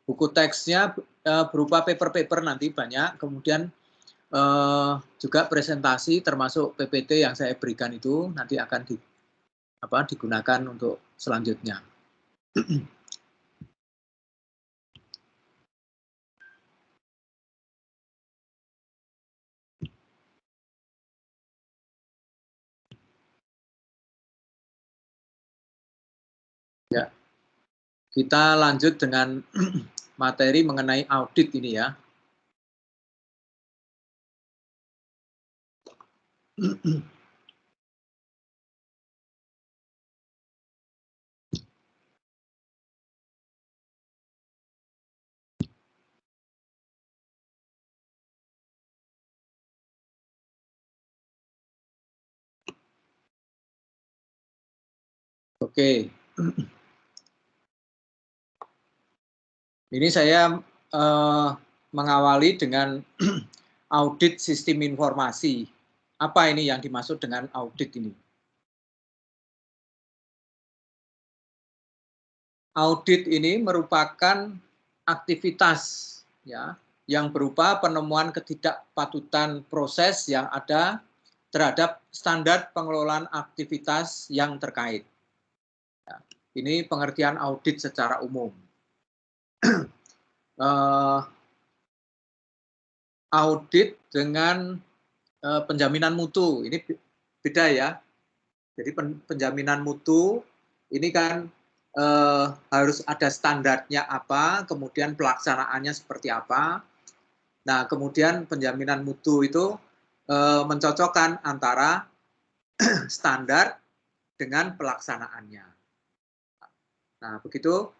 buku teksnya berupa paper-paper nanti banyak, kemudian juga presentasi termasuk PPT yang saya berikan itu nanti akan digunakan untuk selanjutnya. Ya, kita lanjut dengan materi mengenai audit ini ya. Oke. Ini saya mengawali dengan audit sistem informasi. Apa ini yang dimaksud dengan audit ini? Audit ini merupakan aktivitas ya yang berupa penemuan ketidakpatutan proses yang ada terhadap standar pengelolaan aktivitas yang terkait. Ya, ini pengertian audit secara umum. Audit dengan penjaminan mutu ini beda ya. Jadi penjaminan mutu ini kan harus ada standarnya apa, kemudian pelaksanaannya seperti apa. Nah, kemudian penjaminan mutu itu mencocokkan antara standar dengan pelaksanaannya. Nah, begitu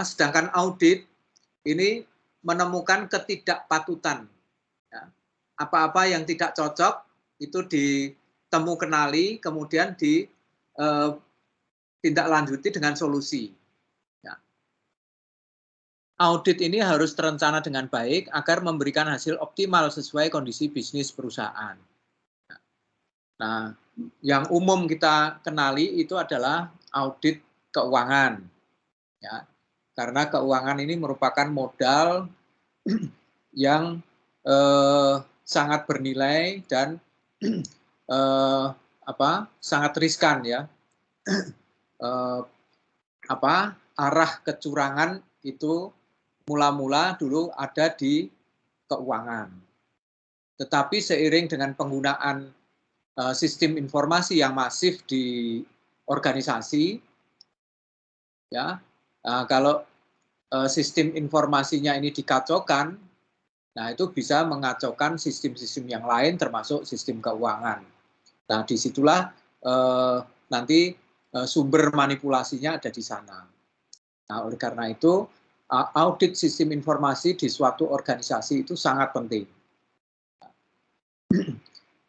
sedangkan audit ini menemukan ketidakpatutan. Ya. Apa-apa yang tidak cocok itu kenali, kemudian ditindaklanjuti dengan solusi. Ya. Audit ini harus terencana dengan baik agar memberikan hasil optimal sesuai kondisi bisnis perusahaan. Nah, yang umum kita kenali itu adalah audit keuangan. Ya. Karena keuangan ini merupakan modal yang sangat bernilai dan sangat riskan ya. Arah kecurangan itu mula-mula dulu ada di keuangan. Tetapi seiring dengan penggunaan sistem informasi yang masif di organisasi, ya, kalau sistem informasinya ini dikacaukan, nah itu bisa mengacaukan sistem-sistem yang lain termasuk sistem keuangan. Nah disitulah nanti sumber manipulasinya ada di sana. Nah oleh karena itu audit sistem informasi di suatu organisasi itu sangat penting.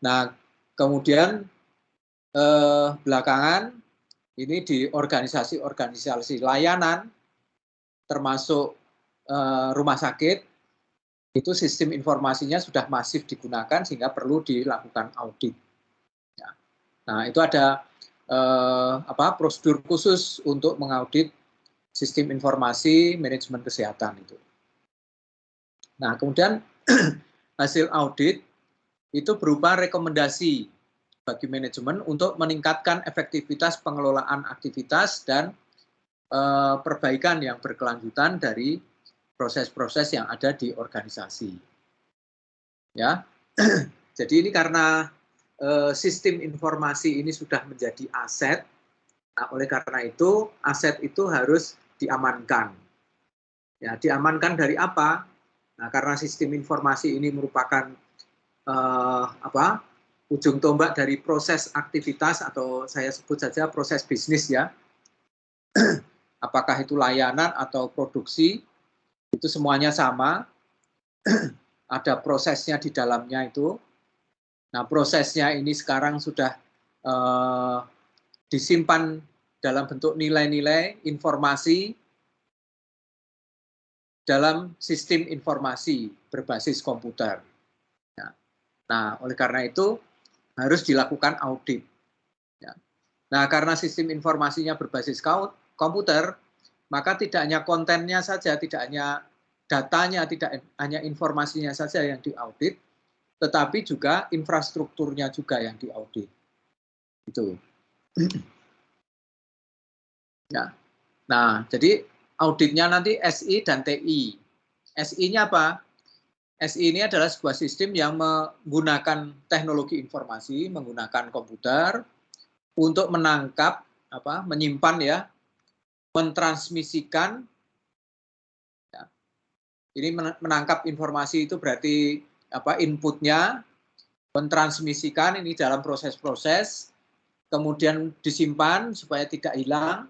Nah kemudian belakangan ini di organisasi-organisasi layanan termasuk rumah sakit itu sistem informasinya sudah masif digunakan sehingga perlu dilakukan audit. Ya. Nah itu ada prosedur khusus untuk mengaudit sistem informasi manajemen kesehatan itu. Nah kemudian hasil audit itu berupa rekomendasi bagi manajemen untuk meningkatkan efektivitas pengelolaan aktivitas dan perbaikan yang berkelanjutan dari proses-proses yang ada di organisasi. Ya, jadi ini karena sistem informasi ini sudah menjadi aset. Nah, oleh karena itu aset itu harus diamankan. Ya, diamankan dari apa? Nah, karena sistem informasi ini merupakan ujung tombak dari proses aktivitas atau saya sebut saja proses bisnis ya. Apakah itu layanan atau produksi, itu semuanya sama. Ada prosesnya di dalamnya itu. Nah, prosesnya ini sekarang sudah disimpan dalam bentuk nilai-nilai informasi dalam sistem informasi berbasis komputer. Nah, oleh karena itu harus dilakukan audit. Nah, karena sistem informasinya berbasis komputer, maka tidak hanya kontennya saja, tidak hanya datanya, tidak hanya informasinya saja yang diaudit, tetapi juga infrastrukturnya juga yang diaudit. Itu. Ya. Nah, jadi auditnya nanti SI dan TI. SI-nya apa? SI ini adalah sebuah sistem yang menggunakan teknologi informasi, menggunakan komputer untuk menangkap, menyimpan ya, mentransmisikan. Ya. Ini menangkap informasi itu berarti inputnya, mentransmisikan ini dalam proses-proses, kemudian disimpan supaya tidak hilang,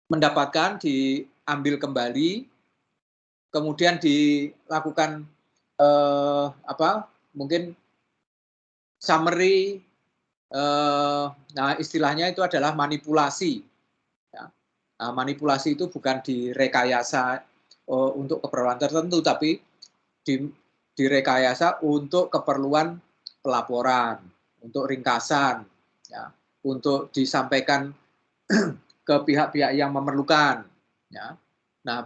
mendapatkan diambil kembali, kemudian dilakukan mungkin summary, nah istilahnya itu adalah manipulasi. Ya. Nah, manipulasi itu bukan direkayasa untuk keperluan tertentu, tapi direkayasa untuk keperluan pelaporan, untuk ringkasan, ya, untuk disampaikan ke pihak-pihak yang memerlukan. Ya. Nah,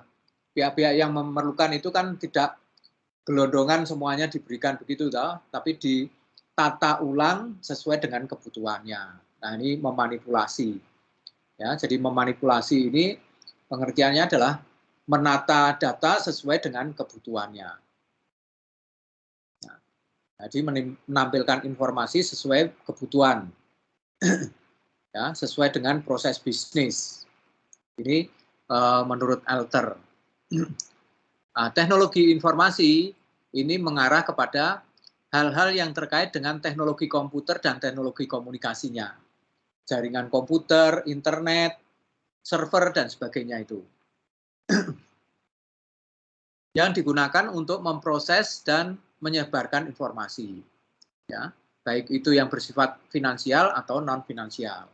pihak-pihak yang memerlukan itu kan tidak gelondongan semuanya diberikan begitu, tapi ditata ulang sesuai dengan kebutuhannya. Nah, ini memanipulasi. Ya, jadi memanipulasi ini pengertiannya adalah menata data sesuai dengan kebutuhannya. Nah, jadi menampilkan informasi sesuai kebutuhan, ya, sesuai dengan proses bisnis. Ini menurut Alter. Nah, teknologi informasi ini mengarah kepada hal-hal yang terkait dengan teknologi komputer dan teknologi komunikasinya. Jaringan komputer, internet, server, dan sebagainya itu. Yang digunakan untuk memproses dan menyebarkan informasi. Ya, baik itu yang bersifat finansial atau non-finansial.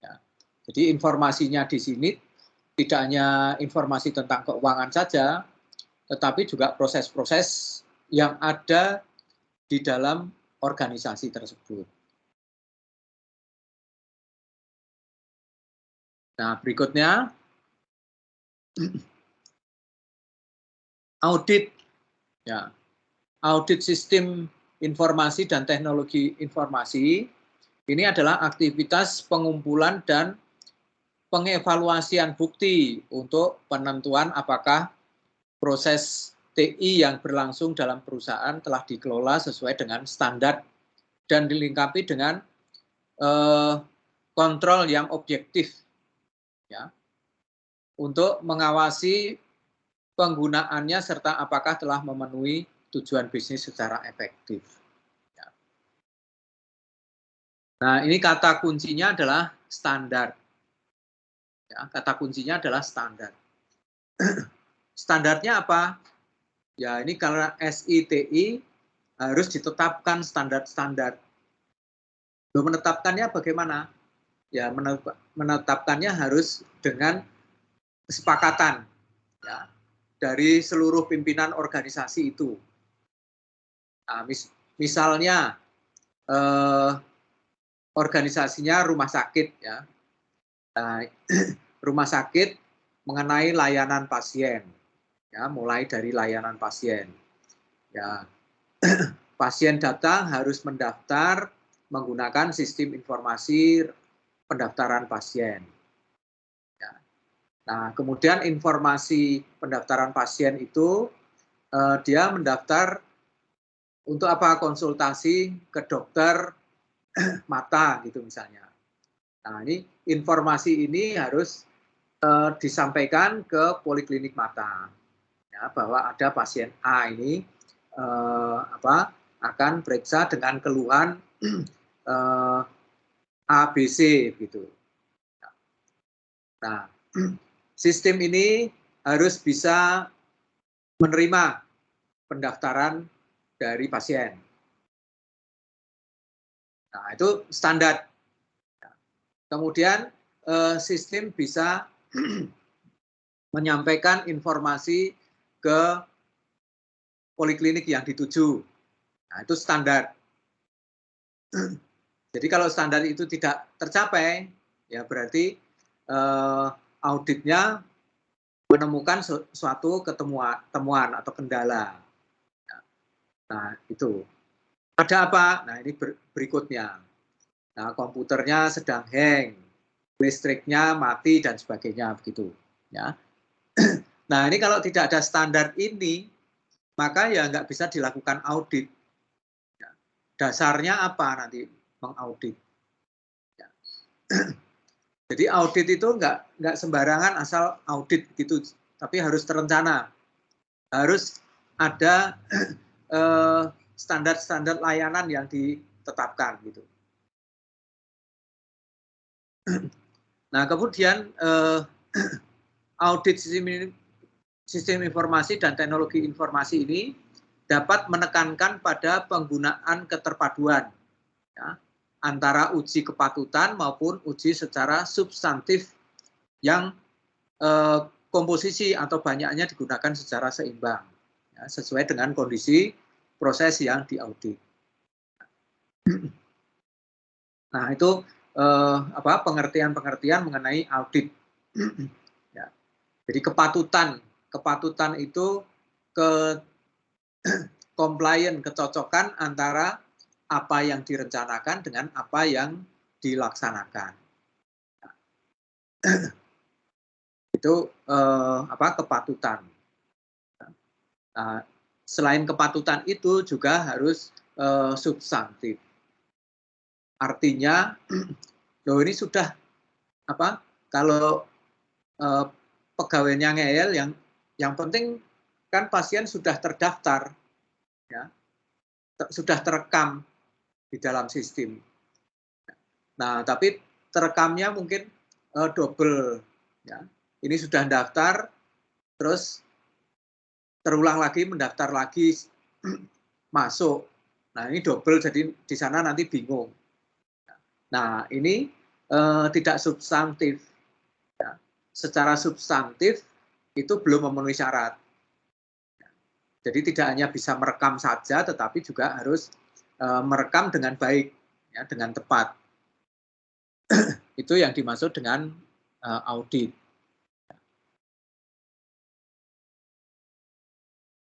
Ya. Jadi informasinya di sini tidak hanya informasi tentang keuangan saja, tetapi juga proses-proses yang ada di dalam organisasi tersebut. Nah, berikutnya audit. Ya. Audit sistem informasi dan teknologi informasi ini adalah aktivitas pengumpulan dan pengevaluasian bukti untuk penentuan apakah proses TI yang berlangsung dalam perusahaan telah dikelola sesuai dengan standar dan dilengkapi dengan kontrol yang objektif, ya, untuk mengawasi penggunaannya serta apakah telah memenuhi tujuan bisnis secara efektif. Ya. Nah, ini kata kuncinya adalah standar. Ya, kata kuncinya adalah standar. Standarnya apa? Ya, ini karena SITI harus ditetapkan standar-standar. Menetapkannya bagaimana? Ya, menetapkannya harus dengan kesepakatan, ya, dari seluruh pimpinan organisasi itu. Nah, misalnya organisasinya rumah sakit, ya. Nah, rumah sakit mengenai layanan pasien, ya, mulai dari layanan pasien. Ya, pasien datang harus mendaftar menggunakan sistem informasi pendaftaran pasien. Ya. Nah, kemudian informasi pendaftaran pasien itu dia mendaftar untuk apa? Konsultasi ke dokter mata gitu misalnya. Nah, ini informasi ini harus disampaikan ke poliklinik mata, ya, bahwa ada pasien A ini akan periksa dengan keluhan ABC gitu. Nah, sistem ini harus bisa menerima pendaftaran dari pasien. Nah, itu standar. Kemudian sistem bisa menyampaikan informasi ke poliklinik yang dituju. Nah, itu standar. Jadi kalau standar itu tidak tercapai, ya berarti auditnya menemukan suatu temuan atau kendala. Nah, itu. Ada apa? Nah, ini berikutnya. Nah, komputernya sedang hang, listriknya mati dan sebagainya begitu, ya. Nah, ini kalau tidak ada standar ini, maka ya nggak bisa dilakukan audit. Ya. Dasarnya apa nanti mengaudit? Ya. Jadi audit itu nggak sembarangan asal audit gitu, tapi harus terencana, harus ada standar-standar layanan yang ditetapkan gitu. Nah, kemudian audit sistem informasi dan teknologi informasi ini dapat menekankan pada penggunaan keterpaduan, ya, antara uji kepatutan maupun uji secara substantif yang komposisi atau banyaknya digunakan secara seimbang, ya, sesuai dengan kondisi proses yang diaudit. Nah, itu pengertian-pengertian mengenai audit. Ya. Jadi kepatutan itu compliant, kecocokan antara apa yang direncanakan dengan apa yang dilaksanakan. Itu kepatutan. Nah, selain kepatutan itu juga harus substantif. Artinya, loh ini sudah kalau pegawainya ngeyel, yang penting kan pasien sudah terdaftar, ya, sudah terekam di dalam sistem. Nah, tapi terekamnya mungkin double, ya. Ini sudah daftar, terus terulang lagi, mendaftar lagi, masuk. Nah, ini double, jadi di sana nanti bingung. Nah, ini tidak substantif. Ya. Secara substantif itu belum memenuhi syarat. Jadi tidak hanya bisa merekam saja, tetapi juga harus merekam dengan baik, ya, dengan tepat. Itu yang dimaksud dengan audit.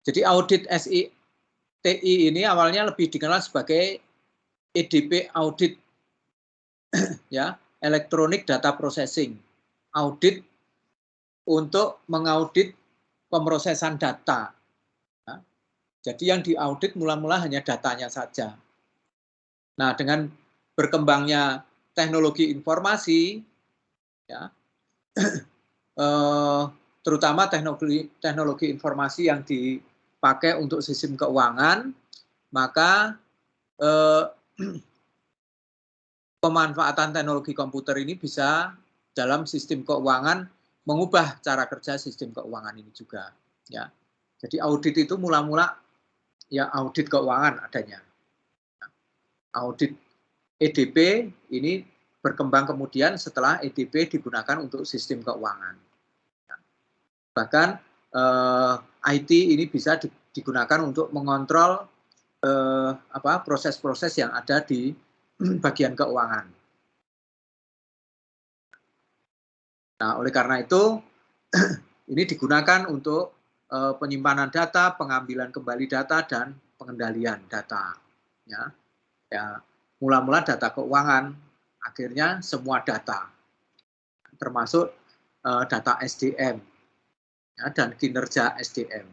Jadi audit SITI ini awalnya lebih dikenal sebagai EDP audit, ya, Electronic Data Processing, audit untuk mengaudit pemrosesan data. Ya. Jadi yang diaudit mula-mula hanya datanya saja. Nah, dengan berkembangnya teknologi informasi, ya, terutama teknologi informasi yang dipakai untuk sistem keuangan, maka pemanfaatan teknologi komputer ini bisa dalam sistem keuangan mengubah cara kerja sistem keuangan ini juga, ya. Jadi audit itu mula-mula ya audit keuangan adanya. Audit EDP ini berkembang kemudian setelah EDP digunakan untuk sistem keuangan. Bahkan IT ini bisa digunakan untuk mengontrol proses-proses yang ada di bagian keuangan. Nah, oleh karena itu ini digunakan untuk penyimpanan data, pengambilan kembali data, dan pengendalian data. Ya, ya, mula-mula data keuangan, akhirnya semua data, termasuk data SDM, ya, dan kinerja SDM.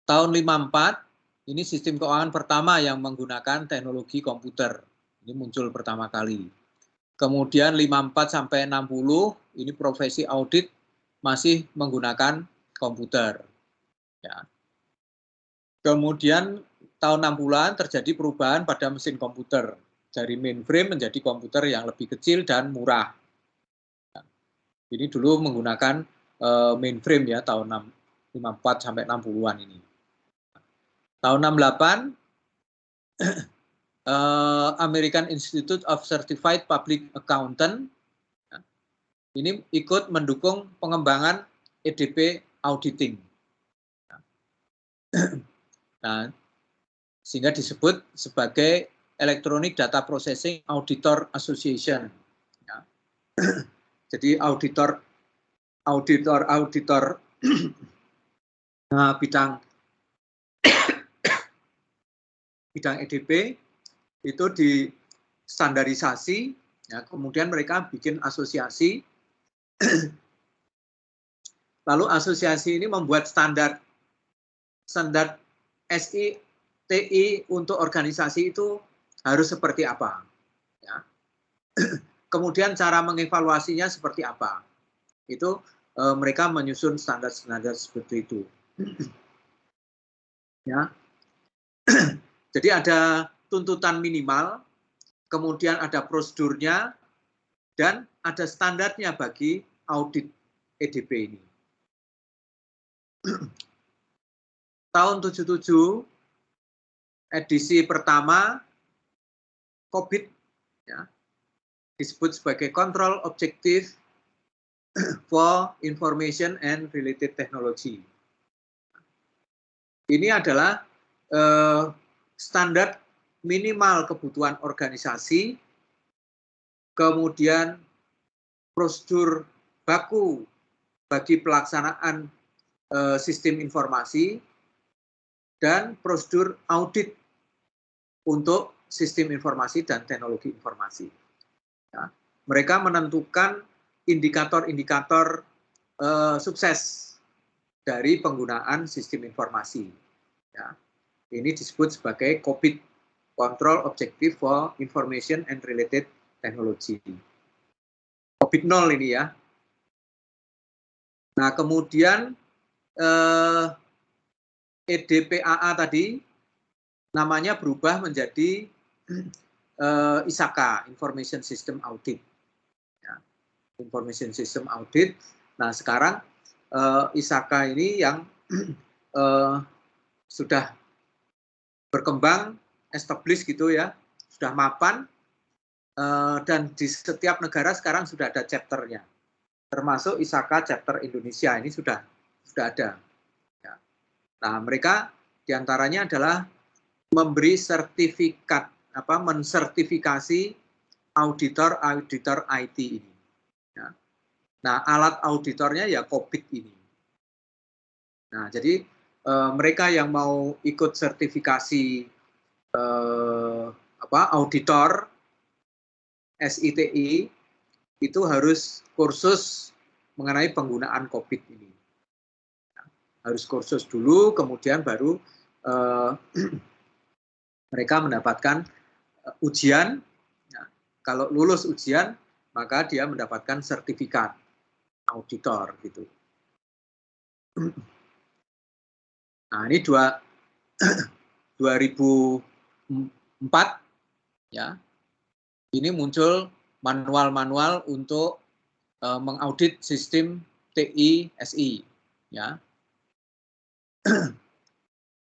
Tahun 54, ini sistem keuangan pertama yang menggunakan teknologi komputer. Ini muncul pertama kali. Kemudian 54 sampai 60, ini profesi audit masih menggunakan komputer. Ya. Kemudian tahun 60-an terjadi perubahan pada mesin komputer. Dari mainframe menjadi komputer yang lebih kecil dan murah. Ya. Ini dulu menggunakan mainframe ya, tahun 54 sampai 60-an ini. Tahun 68, American Institute of Certified Public Accountant ini ikut mendukung pengembangan EDP auditing. Nah, sehingga disebut sebagai Electronic Data Processing Auditor Association. Ya. Jadi auditor bidang EDP itu distandarisasi, ya, kemudian mereka bikin asosiasi, lalu asosiasi ini membuat standar SI, TI untuk organisasi itu harus seperti apa, ya. Kemudian cara mengevaluasinya seperti apa, itu mereka menyusun standar-standar seperti itu, ya. Jadi ada tuntutan minimal, kemudian ada prosedurnya, dan ada standarnya bagi audit EDP ini. Tahun 77, edisi pertama, COVID, ya, disebut sebagai Control Objective for Information and Related Technology. Ini adalah standar minimal kebutuhan organisasi, kemudian prosedur baku bagi pelaksanaan sistem informasi, dan prosedur audit untuk sistem informasi dan teknologi informasi. Ya, mereka menentukan indikator-indikator sukses dari penggunaan sistem informasi. Ya, ini disebut sebagai COVID, Control Objective for Information and Related Technology. COVID 0 ini ya. Nah, kemudian EDPAA tadi namanya berubah menjadi ISAKA, Information System Audit. Ya, Information System Audit. Nah, sekarang ISAKA ini yang sudah berkembang, established gitu ya, sudah mapan, dan di setiap negara sekarang sudah ada chapternya, termasuk ISAKA chapter Indonesia ini sudah ada. Ya. Nah, mereka diantaranya adalah memberi sertifikat, mensertifikasi auditor IT ini. Ya. Nah, alat auditornya ya COVID ini. Nah, jadi mereka yang mau ikut sertifikasi auditor SITI itu harus kursus mengenai penggunaan COVID ini. Harus kursus dulu, kemudian baru mereka mendapatkan ujian. Ya, kalau lulus ujian, maka dia mendapatkan sertifikat auditor gitu. Nah, ini 2004 ya. Ini muncul manual-manual untuk mengaudit sistem TI SI ya.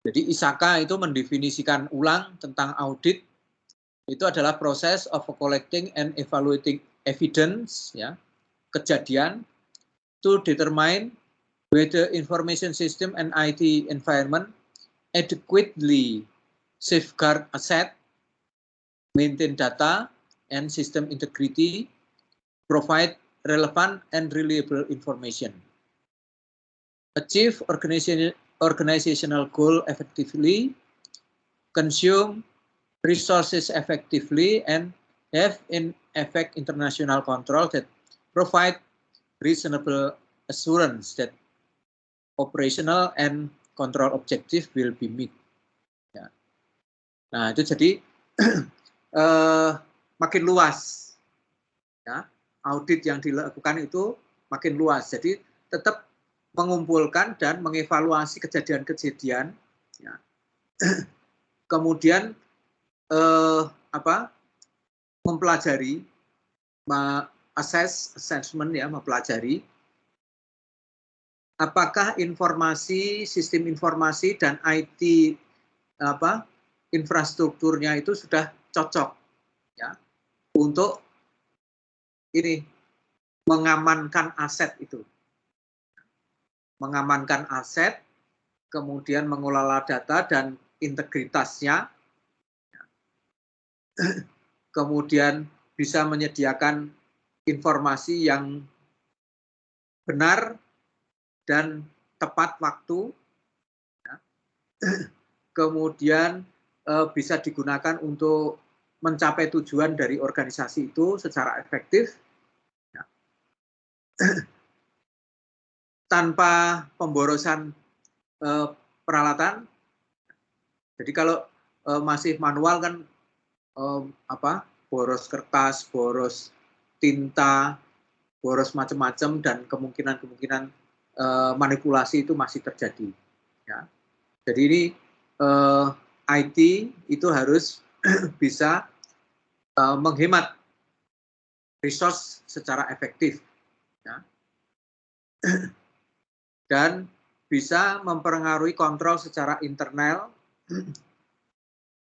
Jadi ISAKA itu mendefinisikan ulang tentang audit, itu adalah proses of collecting and evaluating evidence ya, kejadian to determine whether information system and IT environment adequately safeguard asset, maintain data and system integrity, provide relevant and reliable information, achieve organizational goal effectively, consume resources effectively, and have in effect international control that provide reasonable assurance that operational and control objective will be met. Ya. Nah, itu jadi makin luas. Ya, audit yang dilakukan itu makin luas. Jadi tetap mengumpulkan dan mengevaluasi kejadian-kejadian. Ya. Kemudian mempelajari, assessment ya, mempelajari apakah informasi, sistem informasi dan IT infrastrukturnya itu sudah cocok ya untuk ini mengamankan aset itu. Mengamankan aset, kemudian mengelola data dan integritasnya. Kemudian bisa menyediakan informasi yang benar dan tepat waktu, ya. Kemudian bisa digunakan untuk mencapai tujuan dari organisasi itu secara efektif, ya. Tanpa pemborosan peralatan. Jadi kalau masih manual kan boros kertas, boros tinta, boros macam-macam, dan kemungkinan manipulasi itu masih terjadi. Ya. Jadi ini IT itu harus bisa menghemat resource secara efektif, ya. Dan bisa mempengaruhi kontrol secara internal,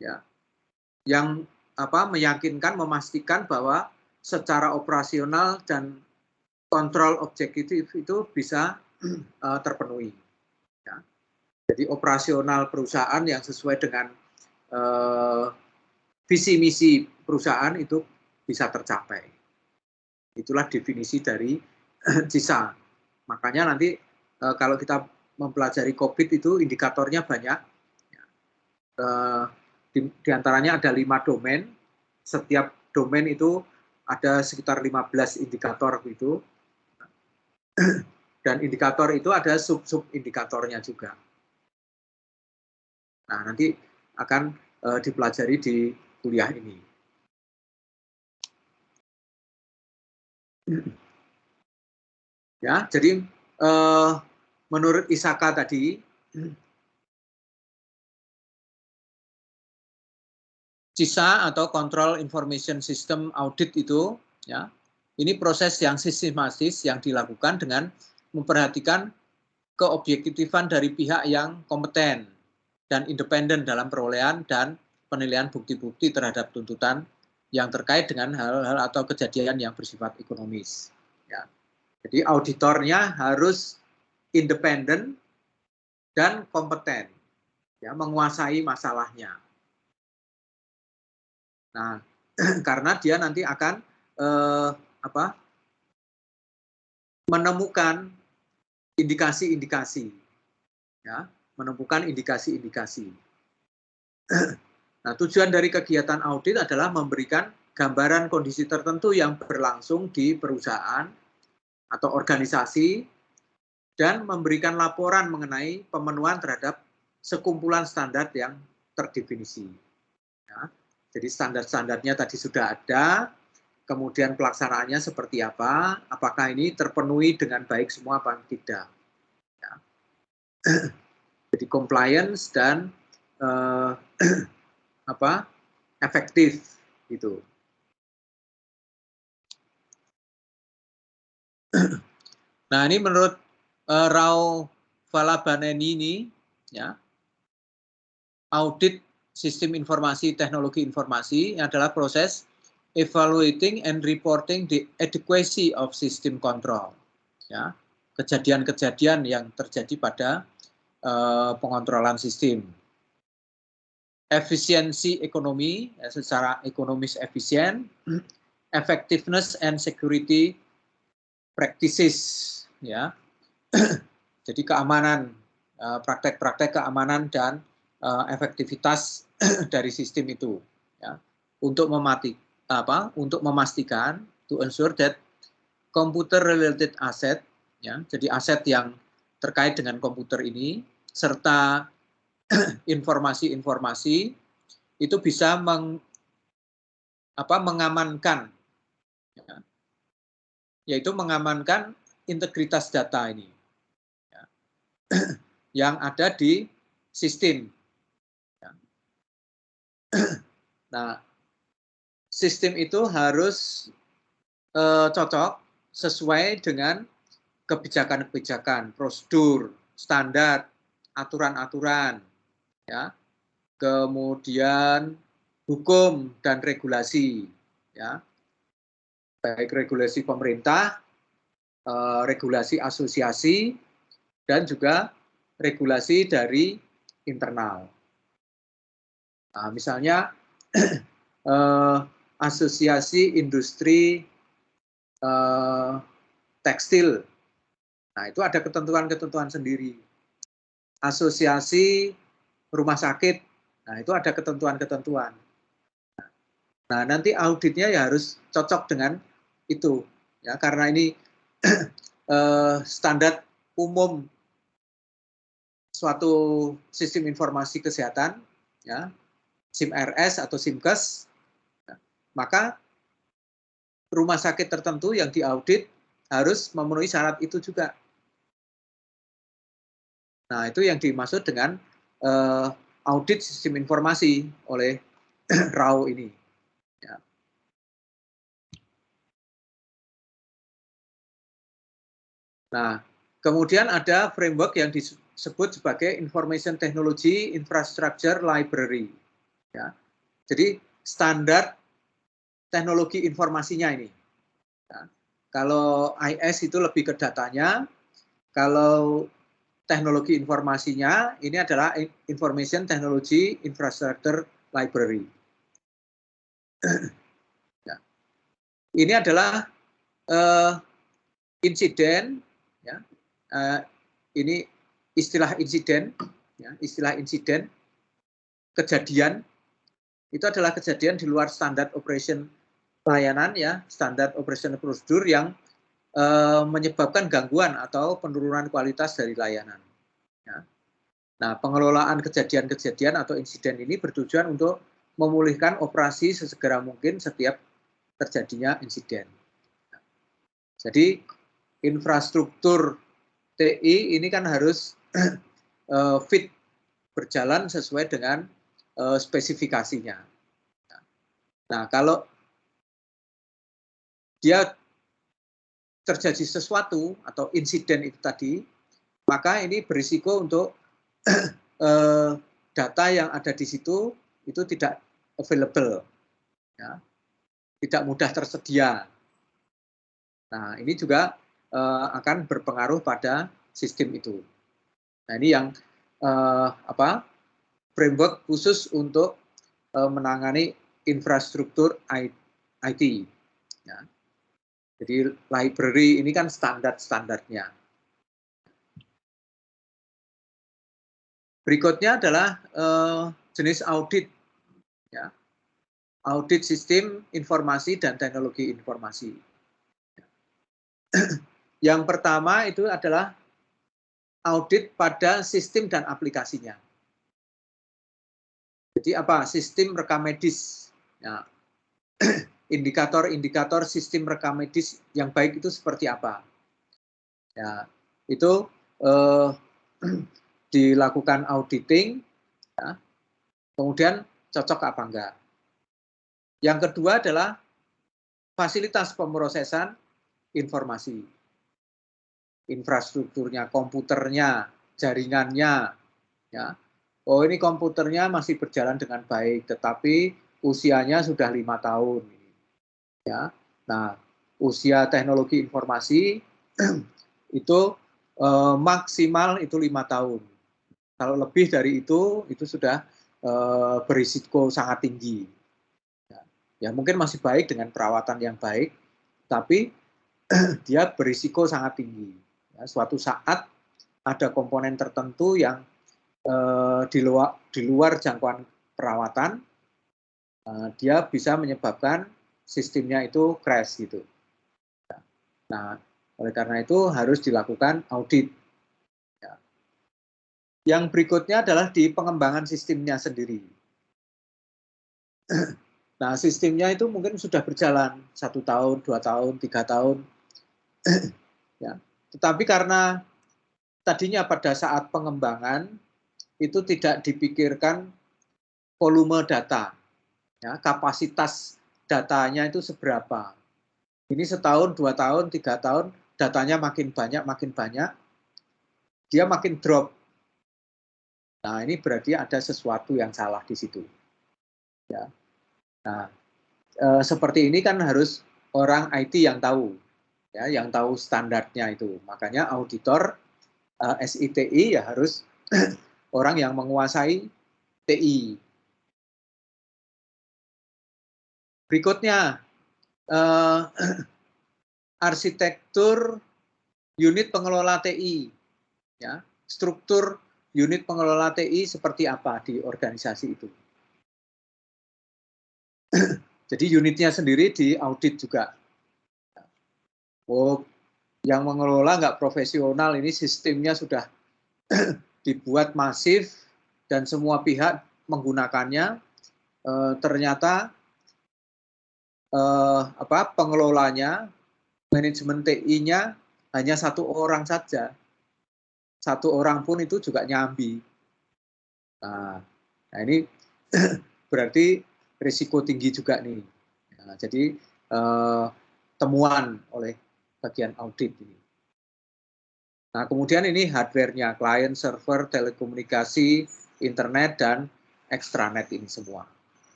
ya, yang meyakinkan, memastikan bahwa secara operasional dan kontrol objektif itu bisa terpenuhi. Ya. Jadi operasional perusahaan yang sesuai dengan visi misi perusahaan itu bisa tercapai. Itulah definisi dari CISA. Makanya nanti kalau kita mempelajari COVID itu indikatornya banyak. Di antaranya ada 5 domain. Setiap domain itu ada sekitar 15 indikator gitu. Dan indikator itu ada sub-sub indikatornya juga. Nah, nanti akan dipelajari di kuliah ini. Ya, jadi menurut ISAKA tadi, CISA atau Control Information System Audit itu, ya, ini proses yang sistematis yang dilakukan dengan memperhatikan keobjektifan dari pihak yang kompeten dan independen dalam perolehan dan penilaian bukti-bukti terhadap tuntutan yang terkait dengan hal-hal atau kejadian yang bersifat ekonomis. Ya. Jadi auditornya harus independen dan kompeten, ya, menguasai masalahnya. Nah, karena dia nanti akan menemukan indikasi-indikasi, ya, menemukan indikasi-indikasi. Nah, tujuan dari kegiatan audit adalah memberikan gambaran kondisi tertentu yang berlangsung di perusahaan atau organisasi dan memberikan laporan mengenai pemenuhan terhadap sekumpulan standar yang terdefinisi. Ya, jadi standar-standarnya tadi sudah ada, kemudian pelaksanaannya seperti apa, apakah ini terpenuhi dengan baik semua apa tidak. Ya. Jadi compliance dan efektif gitu. Nah, ini menurut Rao Valabaneni ini, ya, audit sistem informasi teknologi informasi adalah proses evaluating and reporting the adequacy of system control. Ya, kejadian-kejadian yang terjadi pada pengontrolan sistem. Efisiensi ekonomi, ya, secara ekonomis efisien, effectiveness and security practices, ya. Jadi keamanan, praktek-praktek keamanan dan efektivitas dari sistem itu, ya, untuk memastikan to ensure that computer related asset, ya, jadi aset yang terkait dengan komputer ini serta informasi-informasi itu bisa mengamankan, ya, yaitu mengamankan integritas data ini, ya, yang ada di sistem. Ya. Nah, sistem itu harus cocok sesuai dengan kebijakan-kebijakan, prosedur, standar, aturan-aturan, ya, kemudian hukum dan regulasi, ya, baik regulasi pemerintah, regulasi asosiasi, dan juga regulasi dari internal. Nah, misalnya asosiasi industri tekstil Nah, itu ada ketentuan-ketentuan sendiri. Asosiasi rumah sakit, nah itu ada ketentuan-ketentuan. Nah, nanti auditnya ya harus cocok dengan itu, ya karena ini standar umum suatu sistem informasi kesehatan, ya SIM-RS atau SIMKes, maka rumah sakit tertentu yang diaudit harus memenuhi syarat itu juga. Nah, itu yang dimaksud dengan audit sistem informasi oleh RAW ini. Ya. Nah, kemudian ada framework yang disebut sebagai Information Technology Infrastructure Library. Ya. Jadi standar teknologi informasinya ini. Ya. Kalau IS itu lebih ke datanya, kalau teknologi informasinya ini adalah Information Technology Infrastructure Library. Ya. Ini adalah insiden, ya. Ini istilah insiden, ya. Istilah insiden kejadian itu adalah kejadian di luar standar operation pelayanan, ya, standar operation prosedur yang menyebabkan gangguan atau penurunan kualitas dari layanan. Ya. Nah, pengelolaan kejadian-kejadian atau insiden ini bertujuan untuk memulihkan operasi sesegera mungkin setiap terjadinya insiden. Jadi infrastruktur TI ini kan harus fit, berjalan sesuai dengan spesifikasinya. Nah, kalau dia terjadi sesuatu atau insiden itu tadi, maka ini berisiko untuk data yang ada di situ itu tidak available, ya, tidak mudah tersedia. Nah, ini juga akan berpengaruh pada sistem itu. Nah, ini yang framework khusus untuk menangani infrastruktur IT. Ya. Jadi library ini kan standar-standarnya. Berikutnya adalah jenis audit, ya. Audit sistem informasi dan teknologi informasi. Yang pertama itu adalah audit pada sistem dan aplikasinya. Jadi apa? Sistem rekam medis. Ya. Indikator-indikator sistem rekam medis yang baik itu seperti apa? Ya, itu dilakukan auditing, ya. Kemudian cocok apa enggak. Yang kedua adalah fasilitas pemrosesan informasi. Infrastrukturnya, komputernya, jaringannya, ya. Oh, ini komputernya masih berjalan dengan baik, tetapi usianya sudah 5 tahun. Ya. Nah, usia teknologi informasi itu maksimal itu 5 tahun. Kalau lebih dari itu sudah berisiko sangat tinggi. Ya, mungkin masih baik dengan perawatan yang baik, tapi dia berisiko sangat tinggi. Ya, suatu saat ada komponen tertentu yang di luar jangkauan perawatan, dia bisa menyebabkan sistemnya itu crash gitu. Nah, oleh karena itu harus dilakukan audit. Ya. Yang berikutnya adalah di pengembangan sistemnya sendiri. Nah, sistemnya itu mungkin sudah berjalan 1 tahun, 2 tahun, 3 tahun. Ya. Tetapi karena tadinya pada saat pengembangan itu tidak dipikirkan volume data, ya, kapasitas datanya itu seberapa. Ini setahun, 2 tahun, 3 tahun, datanya makin banyak, dia makin drop. Nah, ini berarti ada sesuatu yang salah di situ. Ya. Nah, seperti ini kan harus orang IT yang tahu, ya, yang tahu standarnya itu. Makanya auditor SITI ya harus orang yang menguasai TI. Berikutnya arsitektur unit pengelola TI, ya, struktur unit pengelola TI seperti apa di organisasi itu. Jadi unitnya sendiri diaudit juga. Oh, yang mengelola nggak profesional, ini sistemnya sudah dibuat masif dan semua pihak menggunakannya. Ternyata pengelolanya, manajemen TI-nya hanya 1 orang saja. 1 orang pun itu juga nyambi. Nah ini berarti risiko tinggi juga nih. Nah, jadi temuan oleh bagian audit ini. Nah, kemudian ini hardware-nya, client, server, telekomunikasi, internet, dan extranet ini semua.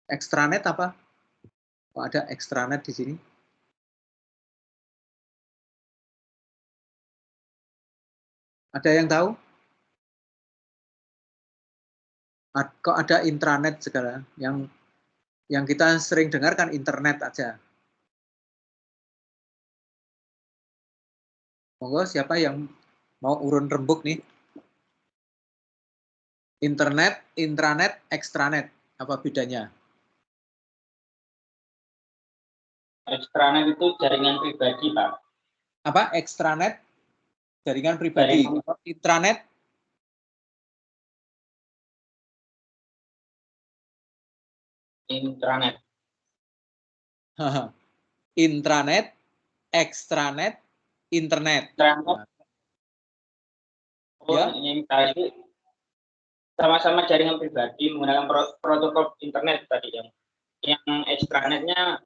Extranet apa? Oh, ada extranet di sini. Ada yang tahu? Kok ada intranet segala? Yang kita sering dengar kan internet aja. Monggo siapa yang mau urun rembuk nih? Internet, intranet, extranet. Apa bedanya? Extranet itu jaringan pribadi, Pak. Apa? Extranet? Jaringan pribadi. Intranet? Intranet. Intranet, extranet, internet. Intranet. Oh, ya? Yang tadi sama-sama jaringan pribadi menggunakan protokol internet tadi yang extranetnya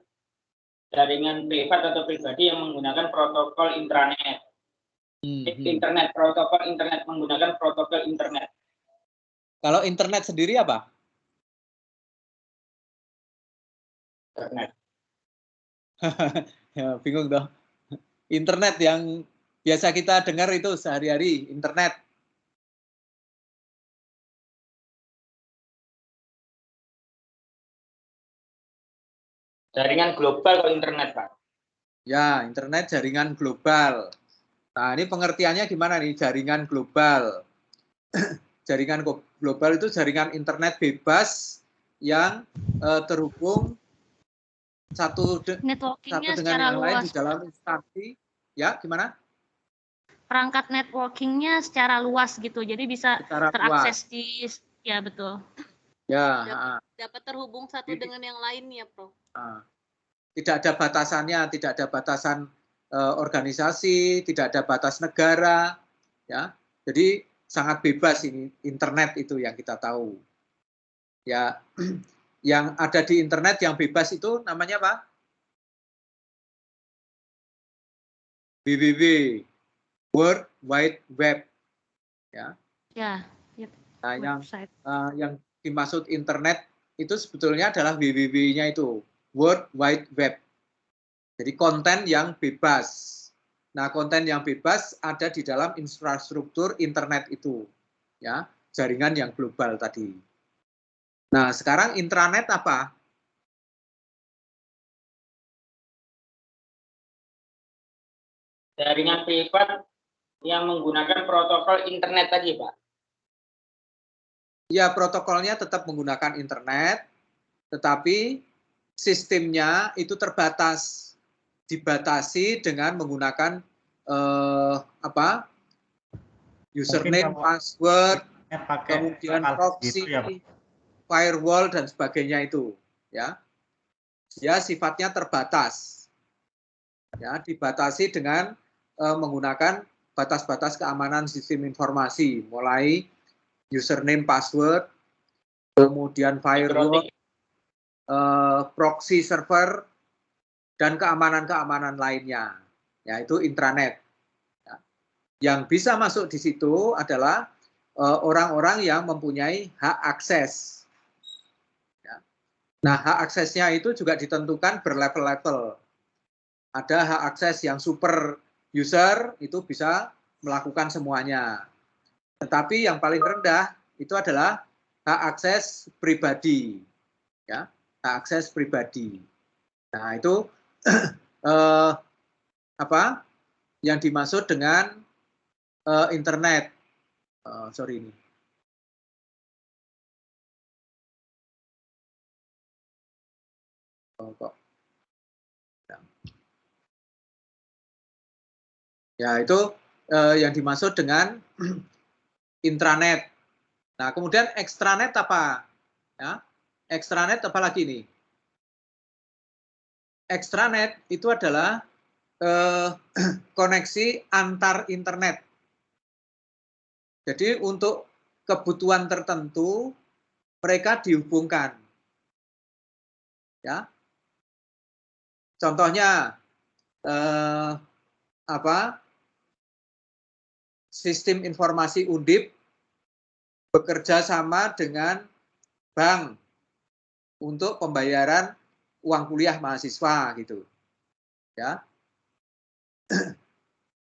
jaringan privat atau pribadi yang menggunakan protokol intranet. Internet, protokol internet menggunakan protokol internet. Kalau internet sendiri apa? Internet. Ya, bingung dong. Internet yang biasa kita dengar itu sehari-hari, internet. Jaringan global kalau internet, Pak. Ya, internet jaringan global. Nah, ini pengertiannya gimana nih, jaringan global? Jaringan global itu jaringan internet bebas yang terhubung satu dengan yang lain di dalam instansi. Ya, gimana? Perangkat networkingnya secara luas gitu, jadi bisa terakses di, ya betul. Ya, dapat terhubung satu dengan yang lain ya, Prof. Tidak ada batasannya, tidak ada batasan organisasi, tidak ada batas negara, ya. Jadi sangat bebas ini internet itu yang kita tahu. Ya, yang ada di internet yang bebas itu namanya apa? WWW, World Wide Web, ya. Ya. Nah, yang dimaksud internet itu sebetulnya adalah WWW-nya itu, World Wide Web. Jadi konten yang bebas. Nah, konten yang bebas ada di dalam infrastruktur internet itu, ya, jaringan yang global tadi. Nah, sekarang intranet apa? Jaringan privat yang menggunakan protokol internet tadi, Pak. Ya, protokolnya tetap menggunakan internet, tetapi sistemnya itu terbatas, dibatasi dengan menggunakan username, password, kemudian proxy, gitu ya, firewall dan sebagainya itu, ya. Dia sifatnya terbatas, ya, dibatasi dengan menggunakan batas-batas keamanan sistem informasi, mulai username, password, kemudian firewall, proxy server, dan keamanan-keamanan lainnya, yaitu intranet. Yang bisa masuk di situ adalah orang-orang yang mempunyai hak akses. Nah, hak aksesnya itu juga ditentukan berlevel-level. Ada hak akses yang super user, itu bisa melakukan semuanya. Tetapi yang paling rendah itu adalah hak akses pribadi. Ya, hak akses pribadi. Nah, itu apa yang dimaksud dengan internet. Sorry ini. Kok. Ya, itu yang dimaksud dengan intranet. Nah, kemudian extranet apa? Ya, extranet apa lagi nih? Extranet itu adalah koneksi antar internet. Jadi untuk kebutuhan tertentu mereka dihubungkan. Ya. Contohnya sistem informasi Undip bekerja sama dengan bank untuk pembayaran uang kuliah mahasiswa gitu. Ya.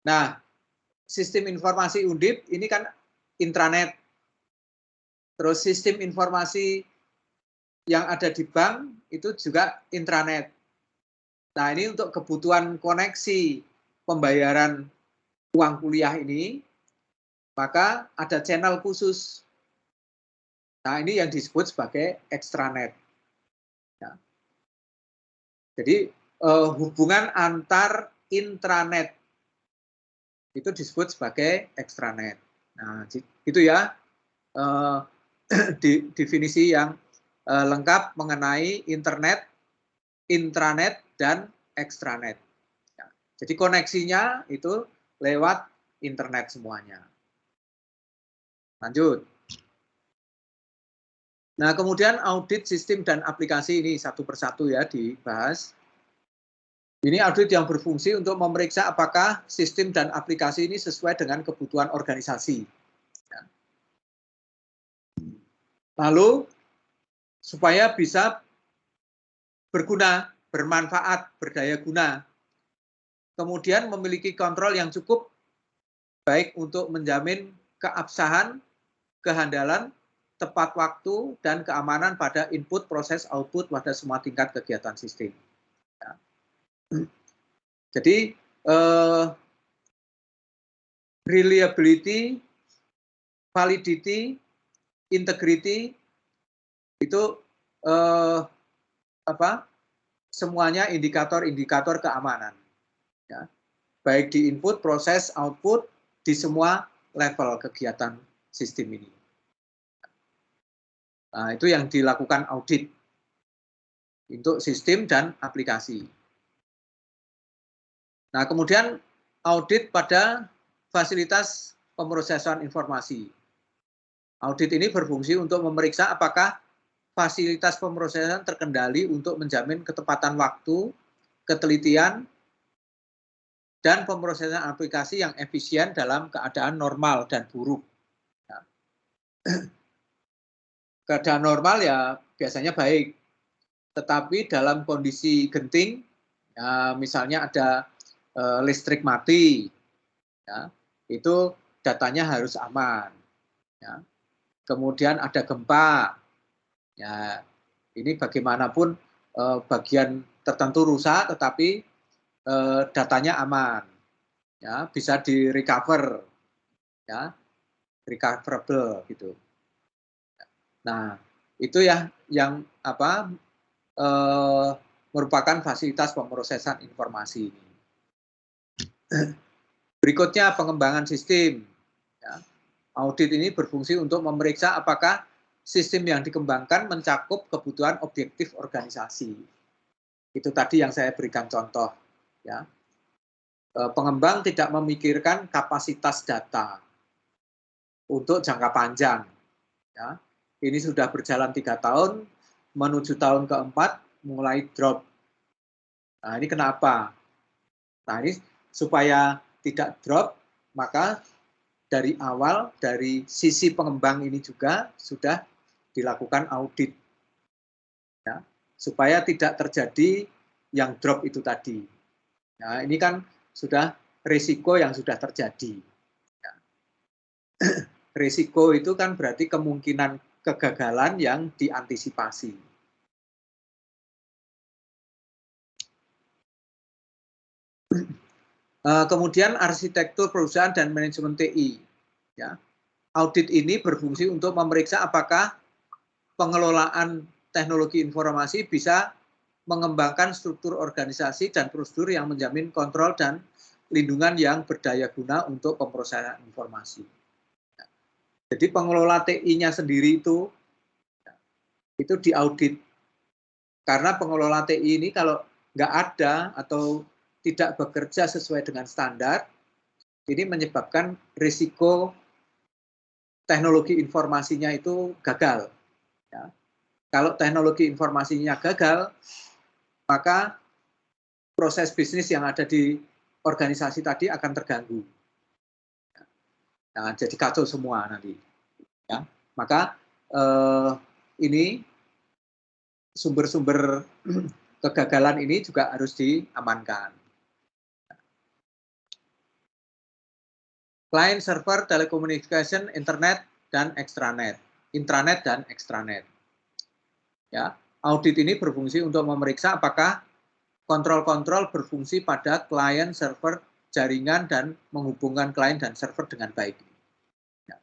Nah, sistem informasi Undip ini kan intranet. Terus sistem informasi yang ada di bank itu juga intranet. Nah, ini untuk kebutuhan koneksi pembayaran uang kuliah ini, maka ada channel khusus. Nah, ini yang disebut sebagai extranet. Ya. Jadi, hubungan antar intranet itu disebut sebagai extranet. Nah, itu ya definisi yang lengkap mengenai internet, intranet, dan extranet. Ya. Jadi koneksinya itu lewat internet semuanya. Lanjut. Nah, kemudian audit sistem dan aplikasi ini satu persatu ya dibahas. Ini audit yang berfungsi untuk memeriksa apakah sistem dan aplikasi ini sesuai dengan kebutuhan organisasi. Ya. Lalu, supaya bisa berguna, bermanfaat, berdaya guna, kemudian memiliki kontrol yang cukup baik untuk menjamin keabsahan, kehandalan, tepat waktu, dan keamanan pada input, proses, output pada semua tingkat kegiatan sistem. Ya. Jadi, reliability, validity, integrity, itu semuanya indikator-indikator keamanan. Ya. Baik di input, proses, output, di semua level kegiatan sistem ini. Nah, itu yang dilakukan audit untuk sistem dan aplikasi. Nah, kemudian audit pada fasilitas pemrosesan informasi. Audit ini berfungsi untuk memeriksa apakah fasilitas pemrosesan terkendali untuk menjamin ketepatan waktu, ketelitian, dan pemrosesan aplikasi yang efisien dalam keadaan normal dan buruk. Ya. Keadaan normal ya biasanya baik, tetapi dalam kondisi genting, ya, misalnya ada listrik mati, ya, itu datanya harus aman. Ya. Kemudian ada gempa, ya, ini bagaimanapun bagian tertentu rusak, tetapi datanya aman, ya, bisa di recover, ya, recoverable gitu. Nah, itu ya yang merupakan fasilitas pemrosesan informasi ini. Berikutnya pengembangan sistem. Ya. Audit ini berfungsi untuk memeriksa apakah sistem yang dikembangkan mencakup kebutuhan objektif organisasi. Itu tadi yang saya berikan contoh. Ya. Pengembang tidak memikirkan kapasitas data untuk jangka panjang. Ya. Ini sudah berjalan 3 tahun, menuju tahun keempat mulai drop. Nah, ini kenapa? Nah, ini supaya tidak drop, maka dari awal, dari sisi pengembang ini juga sudah dilakukan audit. Ya, supaya tidak terjadi yang drop itu tadi. Nah, ini kan sudah risiko yang sudah terjadi. Ya. Risiko itu kan berarti kemungkinan kegagalan yang diantisipasi. Kemudian arsitektur perusahaan dan manajemen TI. Ya. Audit ini berfungsi untuk memeriksa apakah pengelolaan teknologi informasi bisa mengembangkan struktur organisasi dan prosedur yang menjamin kontrol dan lindungan yang berdaya guna untuk pemrosesan informasi. Jadi pengelola TI-nya sendiri itu diaudit. Karena pengelola TI ini kalau nggak ada atau tidak bekerja sesuai dengan standar, ini menyebabkan risiko teknologi informasinya itu gagal. Ya. Kalau teknologi informasinya gagal, maka proses bisnis yang ada di organisasi tadi akan terganggu. Nah, jadi kacau semua nanti. Ya. Maka ini sumber-sumber kegagalan ini juga harus diamankan. Client server telecommunication, internet dan extranet, intranet dan extranet. Ya, audit ini berfungsi untuk memeriksa apakah kontrol-kontrol berfungsi pada client server jaringan dan menghubungkan klien dan server dengan baik. Ya.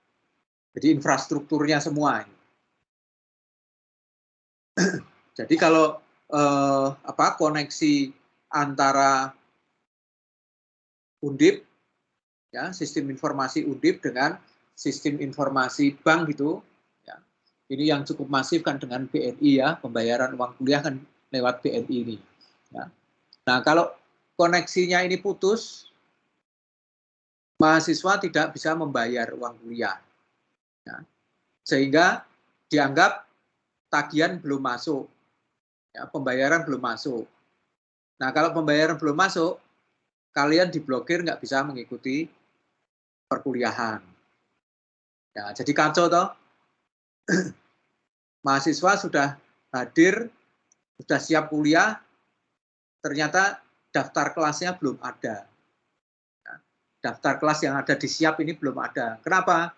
Jadi infrastrukturnya semua. Jadi kalau koneksi antara Undip, ya, sistem informasi Undip dengan sistem informasi bank gitu, ya, ini yang cukup masif kan dengan BNI ya, pembayaran uang kuliah kan lewat BNI ini. Ya. Nah kalau koneksinya ini putus, mahasiswa tidak bisa membayar uang kuliah, ya, sehingga dianggap tagihan belum masuk, ya, pembayaran belum masuk. Nah kalau pembayaran belum masuk, kalian diblokir nggak bisa mengikuti perkuliahan. Ya, jadi kacau toh. Mahasiswa sudah hadir, sudah siap kuliah, ternyata daftar kelasnya belum ada. Ya, daftar kelas yang ada di Siap ini belum ada. Kenapa?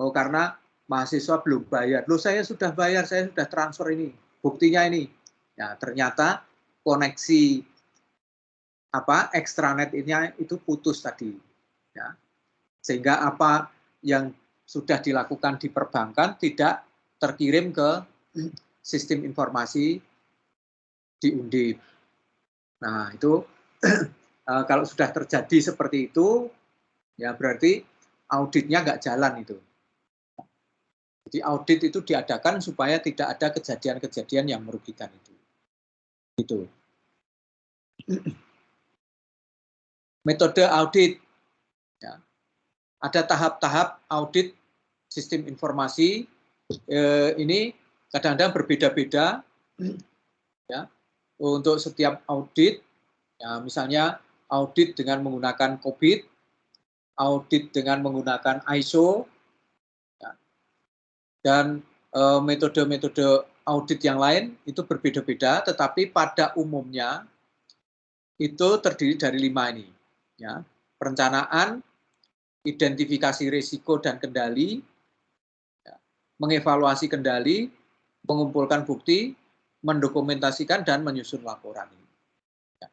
Oh, karena mahasiswa belum bayar. Loh, saya sudah bayar, saya sudah transfer ini. Buktinya ini. Ya, ternyata koneksi extranet ini itu putus tadi. Ya. Sehingga apa yang sudah dilakukan di perbankan tidak terkirim ke sistem informasi di Undip. Nah, itu kalau sudah terjadi seperti itu, ya berarti auditnya nggak jalan itu. Jadi audit itu diadakan supaya tidak ada kejadian-kejadian yang merugikan itu. Gitu. Metode audit. Ya. Ada tahap-tahap audit sistem informasi. Ini kadang-kadang berbeda-beda. Ya. Untuk setiap audit, ya, misalnya audit dengan menggunakan COVID, audit dengan menggunakan ISO, ya, dan metode-metode audit yang lain itu berbeda-beda, tetapi pada umumnya itu terdiri dari 5 ini. Ya. Perencanaan, identifikasi risiko dan kendali, ya, mengevaluasi kendali, mengumpulkan bukti, mendokumentasikan dan menyusun laporan. Ya.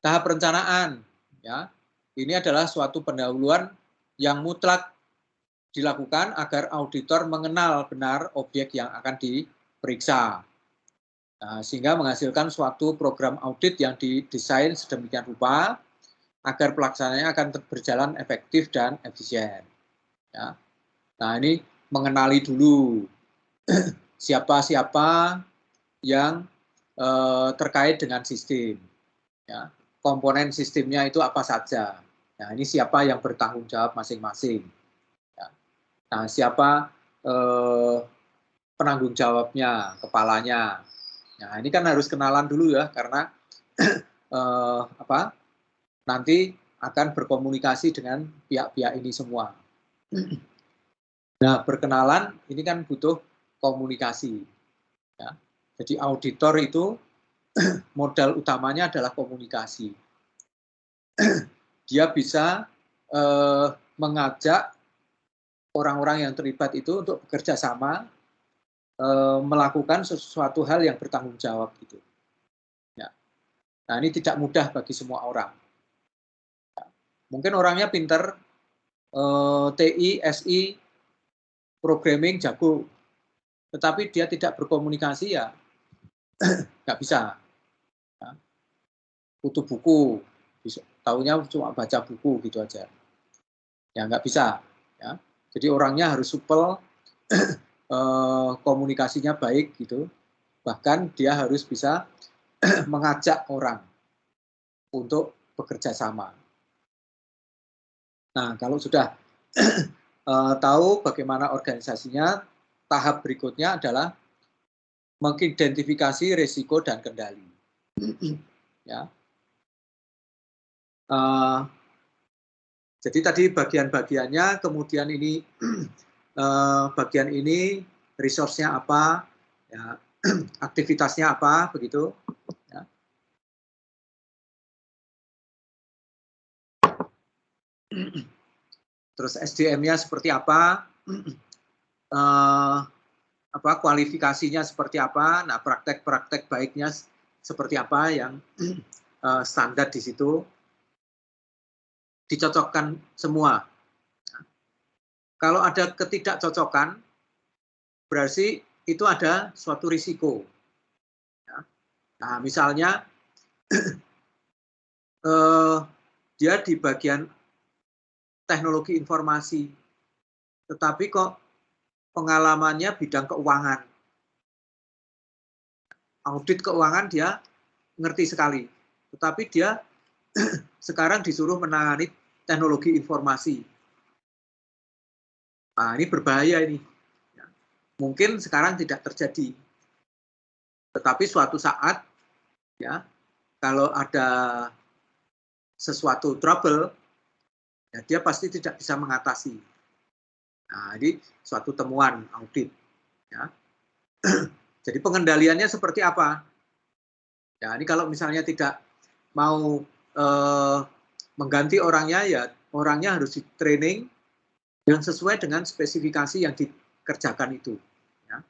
Tahap perencanaan, ya, ini adalah suatu pendahuluan yang mutlak dilakukan agar auditor mengenal benar objek yang akan diperiksa. Nah, sehingga menghasilkan suatu program audit yang didesain sedemikian rupa agar pelaksanaannya akan berjalan efektif dan efisien. Ya. Nah, ini mengenali dulu siapa-siapa yang terkait dengan sistem. Ya. Komponen sistemnya itu apa saja. Nah, ini siapa yang bertanggung jawab masing-masing. Ya. Nah, siapa penanggung jawabnya, kepalanya. Nah, ini kan harus kenalan dulu ya, karena nanti akan berkomunikasi dengan pihak-pihak ini semua. Nah, berkenalan ini kan butuh komunikasi. Ya. Jadi auditor itu modal utamanya adalah komunikasi. Dia bisa mengajak orang-orang yang terlibat itu untuk bekerja sama, melakukan sesuatu hal yang bertanggung jawab gitu. Nah, ini tidak mudah bagi semua orang. Mungkin orangnya pinter, TI, SI, programming jago, tetapi dia tidak berkomunikasi ya nggak bisa. Ya. Butuh buku, taunya cuma baca buku gitu aja. Ya nggak bisa. Ya. Jadi orangnya harus supel, komunikasinya baik gitu. Bahkan dia harus bisa mengajak orang untuk bekerja sama. Nah, kalau sudah tahu bagaimana organisasinya, tahap berikutnya adalah mengidentifikasi risiko dan kendali. Ya. Jadi tadi bagian-bagiannya, kemudian ini bagian ini resource-nya apa, ya, aktivitasnya apa, begitu. Ya. Terus SDM-nya seperti apa, kualifikasinya seperti apa, nah praktek-praktek baiknya seperti apa yang standar di situ, dicocokkan semua. Kalau ada ketidakcocokan, berarti itu ada suatu risiko. Nah, misalnya dia di bagian teknologi informasi, tetapi kok pengalamannya bidang keuangan. Audit keuangan dia ngerti sekali, tetapi dia sekarang disuruh menangani teknologi informasi. Nah, ini berbahaya ini. Mungkin sekarang tidak terjadi, tetapi suatu saat, ya, kalau ada sesuatu trouble, ya dia pasti tidak bisa mengatasi. Nah, ini suatu temuan audit. Ya. Jadi pengendaliannya seperti apa? Ya, ini kalau misalnya tidak mau mengganti orangnya, ya orangnya harus di training yang sesuai dengan spesifikasi yang dikerjakan itu. Ya.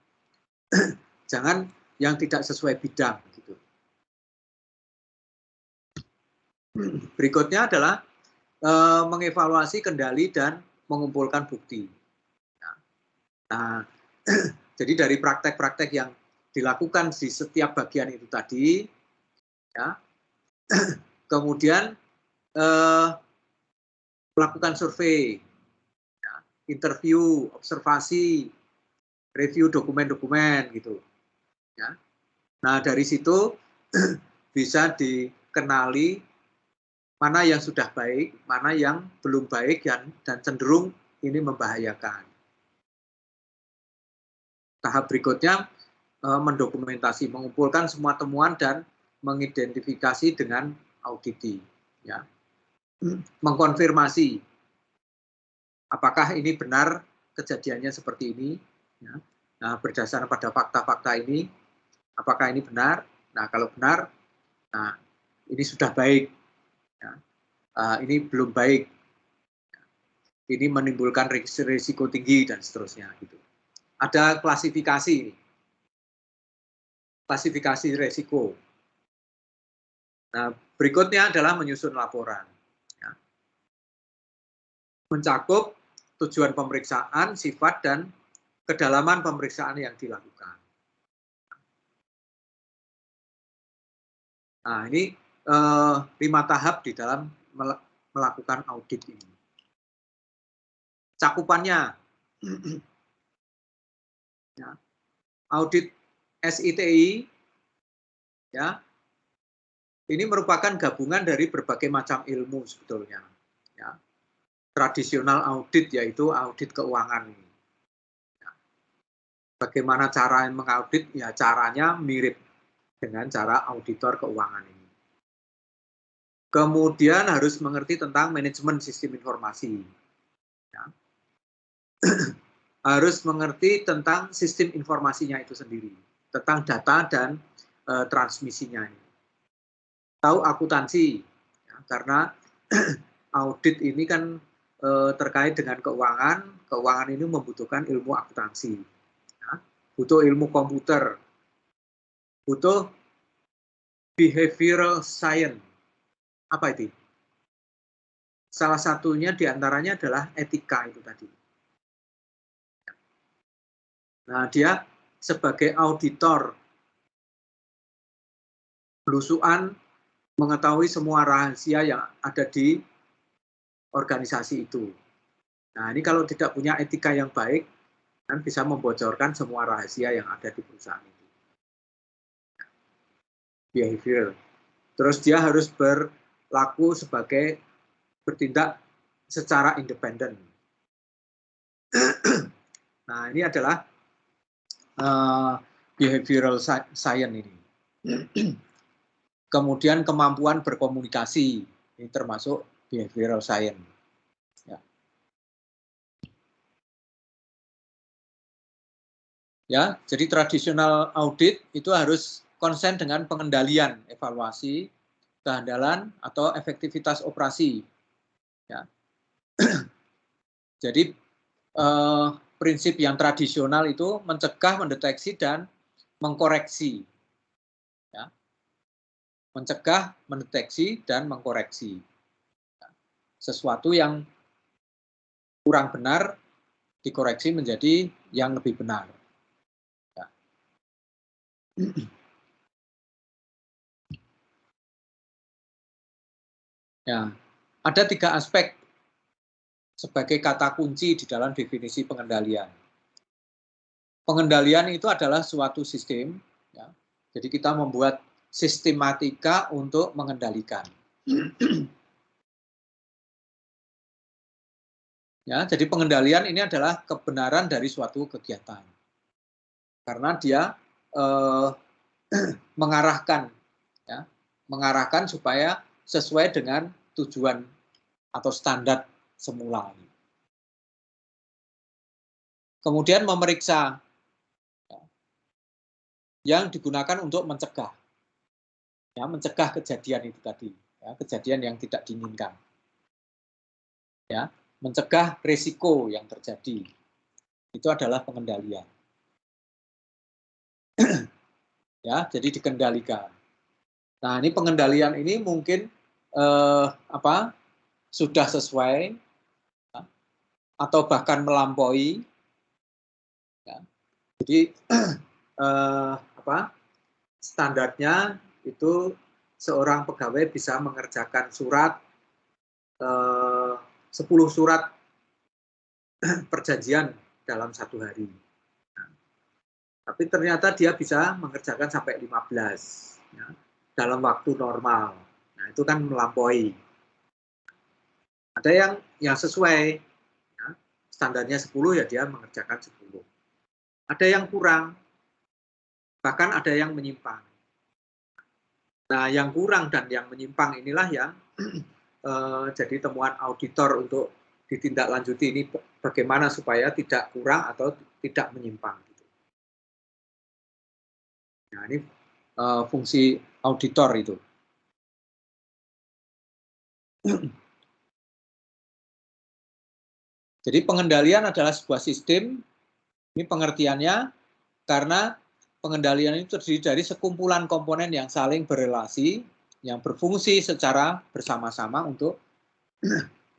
Jangan yang tidak sesuai bidang. Gitu. Berikutnya adalah mengevaluasi kendali dan mengumpulkan bukti. Nah, jadi dari praktek-praktek yang dilakukan di setiap bagian itu tadi, ya, kemudian melakukan survei, ya, interview, observasi, review dokumen-dokumen gitu. Ya. Nah, dari situ bisa dikenali mana yang sudah baik, mana yang belum baik dan cenderung ini membahayakan. Tahap berikutnya mendokumentasi, mengumpulkan semua temuan dan mengidentifikasi dengan auditi. Ya. Mengkonfirmasi apakah ini benar kejadiannya seperti ini. Ya. Nah, berdasarkan pada fakta-fakta ini, apakah ini benar? Nah, kalau benar, nah ini sudah baik. Ya. Ini belum baik. Ini menimbulkan risiko tinggi dan seterusnya. Gitu. Ada klasifikasi, klasifikasi risiko. Nah, berikutnya adalah menyusun laporan. Ya. Mencakup tujuan pemeriksaan, sifat, dan kedalaman pemeriksaan yang dilakukan. Nah, ini 5 tahap di dalam melakukan audit ini. Cakupannya, ya, audit SITI, ya, ini merupakan gabungan dari berbagai macam ilmu sebetulnya. Ya. Tradisional audit yaitu audit keuangan. Ya. Bagaimana cara mengaudit? Ya, caranya mirip dengan cara auditor keuangan ini. Kemudian harus mengerti tentang manajemen sistem informasi. Ya. Harus mengerti tentang sistem informasinya itu sendiri, tentang data dan transmisinya. Tahu akuntansi, ya, karena audit ini kan terkait dengan keuangan. Keuangan ini membutuhkan ilmu akuntansi, ya. Butuh ilmu komputer, butuh behavioral science. Apa itu? Salah satunya diantaranya adalah etika itu tadi. Nah, dia sebagai auditor belusuan mengetahui semua rahasia yang ada di organisasi itu. Nah, ini kalau tidak punya etika yang baik, kan bisa membocorkan semua rahasia yang ada di perusahaan itu. Behavior. Terus dia harus berlaku sebagai bertindak secara independen. Nah, ini adalah behavioral science ini. Kemudian kemampuan berkomunikasi, ini termasuk behavioral science. Ya, jadi tradisional audit itu harus konsen dengan pengendalian, evaluasi, kehandalan atau efektivitas operasi. Ya. Jadi prinsip yang tradisional itu mencegah, mendeteksi, dan mengkoreksi. Ya. Mencegah, mendeteksi, dan mengkoreksi. Ya. Sesuatu yang kurang benar dikoreksi menjadi yang lebih benar. Ya. Ya. Ada 3 aspek sebagai kata kunci di dalam definisi pengendalian. Pengendalian itu adalah suatu sistem, ya. Jadi kita membuat sistematika untuk mengendalikan. Ya, jadi pengendalian ini adalah kebenaran dari suatu kegiatan. Karena dia mengarahkan, ya, mengarahkan supaya sesuai dengan tujuan atau standar semula. Kemudian memeriksa, ya, yang digunakan untuk mencegah, ya, mencegah kejadian itu tadi, ya, kejadian yang tidak diinginkan, ya, mencegah risiko yang terjadi, itu adalah pengendalian. Ya, jadi dikendalikan. Nah, ini pengendalian ini mungkin sudah sesuai, ya, atau bahkan melampaui. Ya. Jadi standarnya itu seorang pegawai bisa mengerjakan surat 10 surat perjanjian dalam 1 hari. Nah, tapi ternyata dia bisa mengerjakan sampai 15, ya, dalam waktu normal. Nah, itu kan melampaui. Ada yang sesuai, ya, standarnya 10, ya dia mengerjakan 10. Ada yang kurang, bahkan ada yang menyimpang. Nah, yang kurang dan yang menyimpang inilah yang jadi temuan auditor untuk ditindaklanjuti, ini bagaimana supaya tidak kurang atau tidak menyimpang. Nah, ini fungsi auditor itu. Jadi pengendalian adalah sebuah sistem, ini pengertiannya, karena pengendalian itu terdiri dari sekumpulan komponen yang saling berrelasi, yang berfungsi secara bersama-sama untuk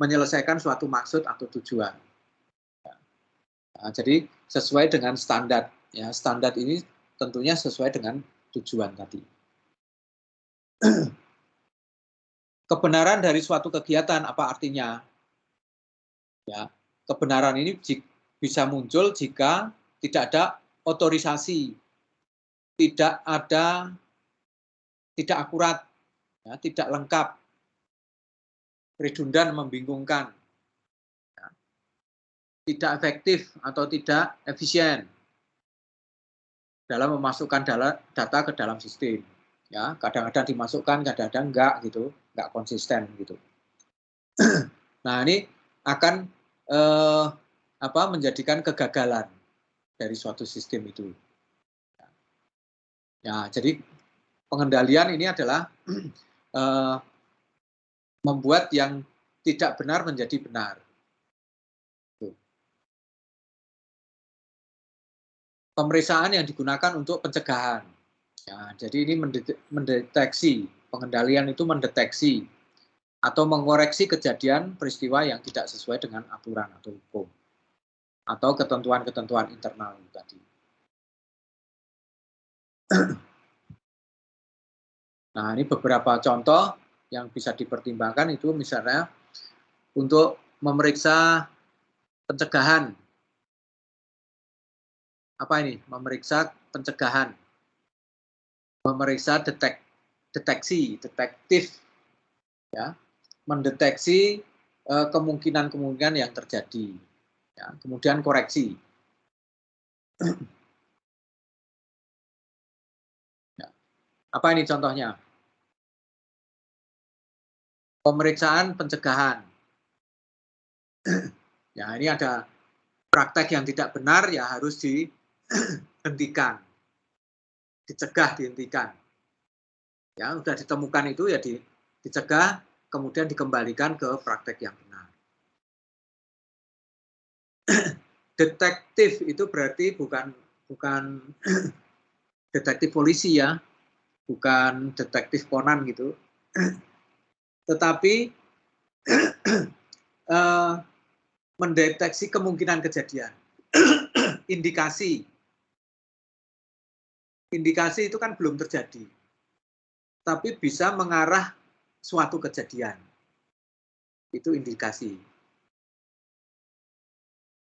menyelesaikan suatu maksud atau tujuan. Nah, jadi sesuai dengan standar, ya, standar ini tentunya sesuai dengan tujuan tadi. Kebenaran dari suatu kegiatan apa artinya? Ya, kebenaran ini bisa muncul jika tidak ada otorisasi, tidak akurat, ya, tidak lengkap, redundan, membingungkan, ya, tidak efektif atau tidak efisien dalam memasukkan data ke dalam sistem. Ya, kadang-kadang dimasukkan, kadang-kadang enggak gitu, enggak konsisten gitu. Nah, ini akan menjadikan kegagalan dari suatu sistem itu. Ya, jadi pengendalian ini adalah membuat yang tidak benar menjadi benar. Pemeriksaan yang digunakan untuk pencegahan. Ya, jadi ini mendeteksi, pengendalian itu mendeteksi atau mengoreksi kejadian peristiwa yang tidak sesuai dengan aturan atau hukum atau ketentuan-ketentuan internal tadi. Nah, ini beberapa contoh yang bisa dipertimbangkan itu misalnya untuk memeriksa pencegahan. Apa ini? Memeriksa pencegahan. Memeriksa detektif, ya, mendeteksi kemungkinan-kemungkinan yang terjadi, ya, kemudian koreksi. Ya. Apa ini contohnya? Pemeriksaan pencegahan. Ya, ini ada praktek yang tidak benar, ya harus dihentikan, dicegah, dihentikan. Ya, sudah ditemukan itu ya dicegah, kemudian dikembalikan ke praktek yang benar. Detektif itu berarti bukan detektif polisi ya, bukan detektif Conan gitu, tetapi mendeteksi kemungkinan kejadian. Indikasi itu kan belum terjadi, tapi bisa mengarah suatu kejadian. Itu indikasi.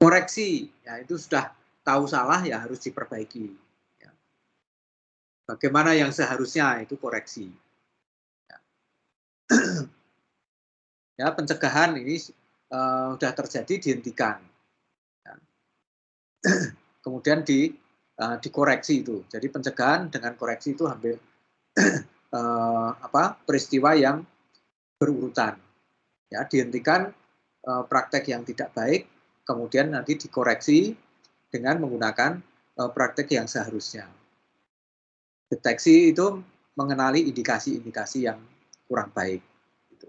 Koreksi, ya itu sudah tahu salah ya harus diperbaiki. Ya. Bagaimana yang seharusnya itu koreksi. Ya, ya pencegahan ini sudah terjadi dihentikan. Ya. Kemudian dikoreksi itu. Jadi pencegahan dengan koreksi itu hampir peristiwa yang berurutan. Ya, dihentikan praktek yang tidak baik, kemudian nanti dikoreksi dengan menggunakan praktek yang seharusnya. Deteksi itu mengenali indikasi-indikasi yang kurang baik. Gitu.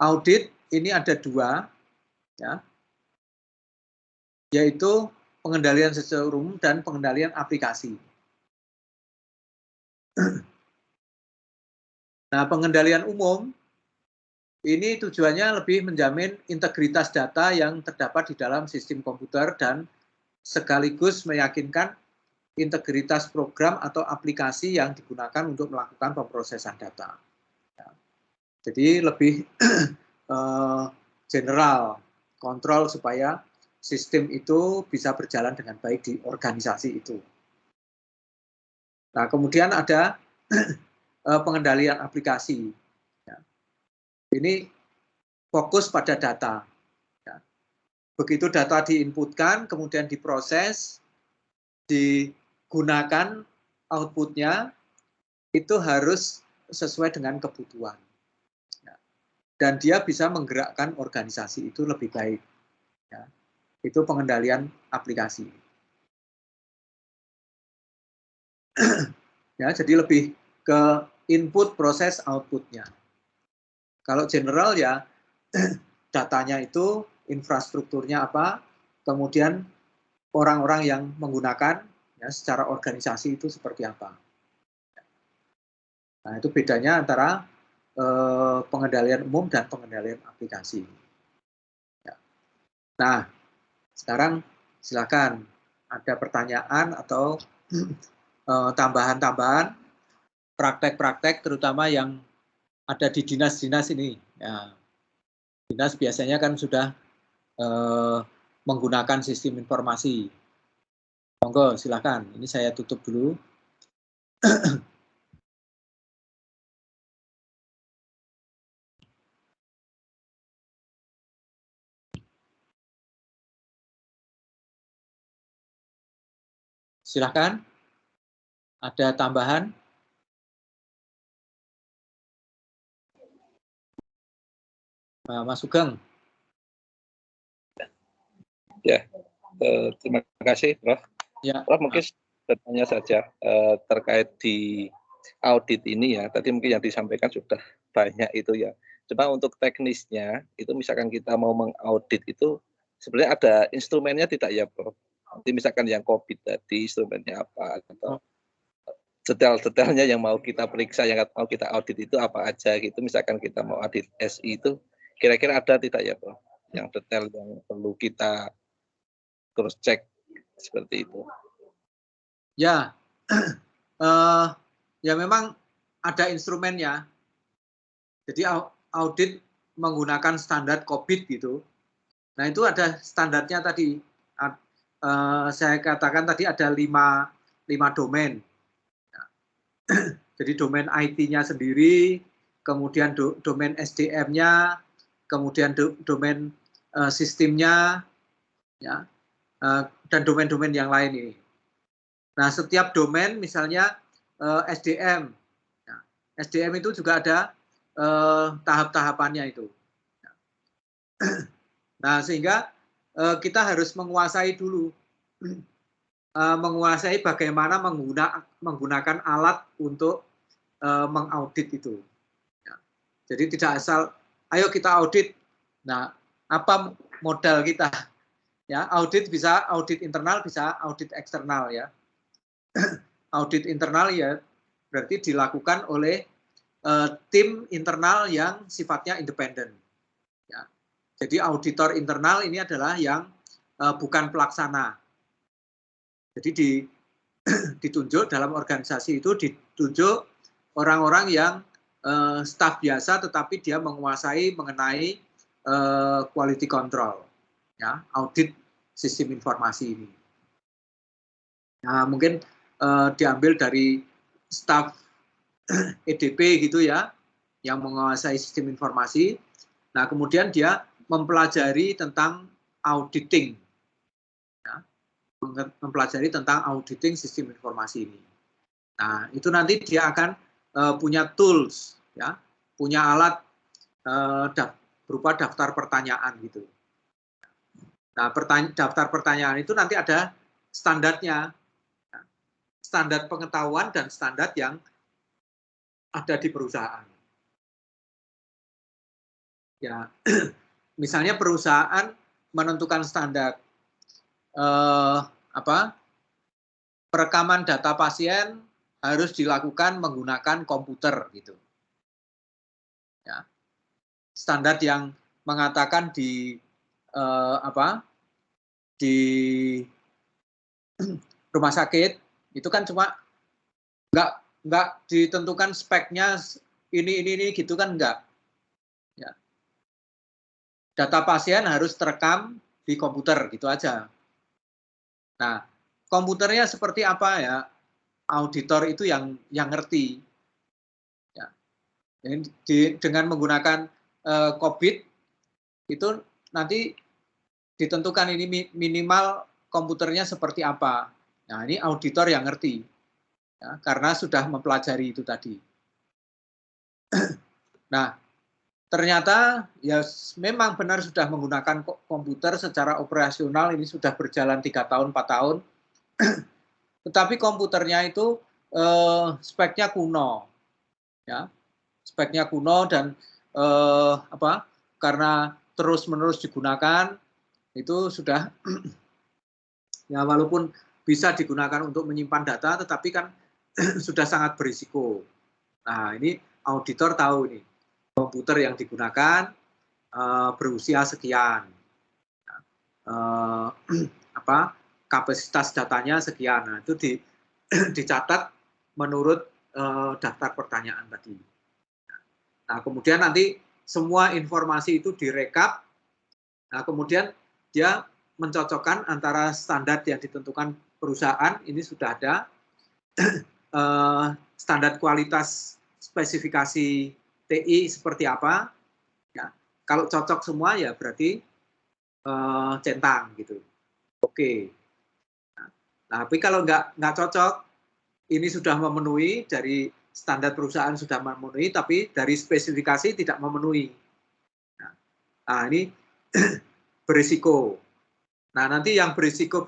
Audit ini ada dua, ya, yaitu pengendalian secara umum dan pengendalian aplikasi. Nah, pengendalian umum ini tujuannya lebih menjamin integritas data yang terdapat di dalam sistem komputer dan sekaligus meyakinkan integritas program atau aplikasi yang digunakan untuk melakukan pemrosesan data. Ya. Jadi lebih general, kontrol supaya sistem itu bisa berjalan dengan baik di organisasi itu. Nah, kemudian ada pengendalian aplikasi. Ya. Ini fokus pada data. Ya. Begitu data diinputkan, kemudian diproses, digunakan outputnya, itu harus sesuai dengan kebutuhan. Ya. Dan dia bisa menggerakkan organisasi itu lebih baik. Ya. Itu pengendalian aplikasi. Ya, jadi lebih ke input, proses, outputnya. Kalau general ya datanya itu, infrastrukturnya apa, kemudian orang-orang yang menggunakan ya, secara organisasi itu seperti apa. Nah, itu bedanya antara pengendalian umum dan pengendalian aplikasi. Ya. Nah, sekarang silakan ada pertanyaan atau tambahan-tambahan praktek-praktek terutama yang ada di dinas-dinas ini. Ya, dinas biasanya kan sudah menggunakan sistem informasi. Monggo, silakan. Ini saya tutup dulu. Silakan. Ada tambahan? Mas Sugeng. Ya, terima kasih, Prof. Ya. Prof, mungkin bertanya saja terkait di audit ini ya. Tadi mungkin yang disampaikan sudah banyak itu ya. Cuma untuk teknisnya, itu misalkan kita mau mengaudit itu, sebenarnya ada instrumennya tidak ya, Prof? Nanti Jadi misalkan yang COVID tadi instrumennya apa, atau detail-detailnya yang mau kita periksa, yang mau kita audit itu apa aja gitu. Misalkan kita mau audit SI itu kira-kira ada tidak ya Prof? Yang detail yang perlu kita cross check seperti itu. Ya, ya memang ada instrumennya. Jadi audit menggunakan standar COVID gitu. Nah itu ada standarnya tadi. Saya katakan tadi ada 5 domain. Jadi domain IT-nya sendiri, kemudian domain SDM-nya, kemudian domain sistemnya, ya, dan domain-domain yang lain ini. Nah setiap domain misalnya SDM, ya, SDM itu juga ada tahap-tahapannya itu. Nah, sehingga kita harus menguasai dulu, menguasai bagaimana menggunakan alat untuk mengaudit itu. Ya. Jadi tidak asal, ayo kita audit. Nah, apa modal kita? Ya, audit bisa audit internal, bisa audit eksternal ya. Audit internal ya berarti dilakukan oleh tim internal yang sifatnya independen. Ya. Jadi auditor internal ini adalah yang bukan pelaksana. Jadi ditunjuk dalam organisasi itu ditunjuk orang-orang yang staf biasa tetapi dia menguasai mengenai quality control, ya, audit sistem informasi ini. Nah, mungkin diambil dari staf EDP gitu ya, yang menguasai sistem informasi. Nah, kemudian dia mempelajari tentang auditing, ya, mempelajari tentang auditing sistem informasi ini. Nah, itu nanti dia akan punya tools, ya, punya alat berupa daftar pertanyaan gitu. Nah, daftar pertanyaan itu nanti ada standarnya, ya, standar pengetahuan dan standar yang ada di perusahaan. Ya, misalnya perusahaan menentukan standar perekaman data pasien harus dilakukan menggunakan komputer gitu. Ya. Standar yang mengatakan di di rumah sakit itu kan cuma nggak ditentukan speknya ini gitu kan enggak. Ya. Data pasien harus terekam di komputer gitu aja. Nah, komputernya seperti apa ya? Auditor itu yang ngerti. Ya. Dengan menggunakan COVID itu nanti ditentukan ini minimal komputernya seperti apa. Nah, ini auditor yang ngerti. Ya, karena sudah mempelajari itu tadi. Nah, ternyata ya memang benar sudah menggunakan komputer secara operasional ini sudah berjalan 3 tahun, 4 tahun. Tetapi komputernya itu speknya kuno. Ya. Speknya kuno dan karena terus-menerus digunakan itu sudah ya walaupun bisa digunakan untuk menyimpan data tetapi kan sudah sangat berisiko. Nah, ini auditor tahu nih komputer yang digunakan berusia sekian, kapasitas datanya sekian. Nah, itu dicatat menurut daftar pertanyaan tadi. Nah, kemudian nanti semua informasi itu direkap. Nah, kemudian dia mencocokkan antara standar yang ditentukan perusahaan ini sudah ada standar kualitas spesifikasi TI seperti apa. Ya, kalau cocok semua ya berarti centang gitu. Oke. Nah, tapi kalau nggak cocok, ini sudah memenuhi dari standar perusahaan sudah memenuhi, tapi dari spesifikasi tidak memenuhi. Nah ini berisiko. Nah nanti yang berisiko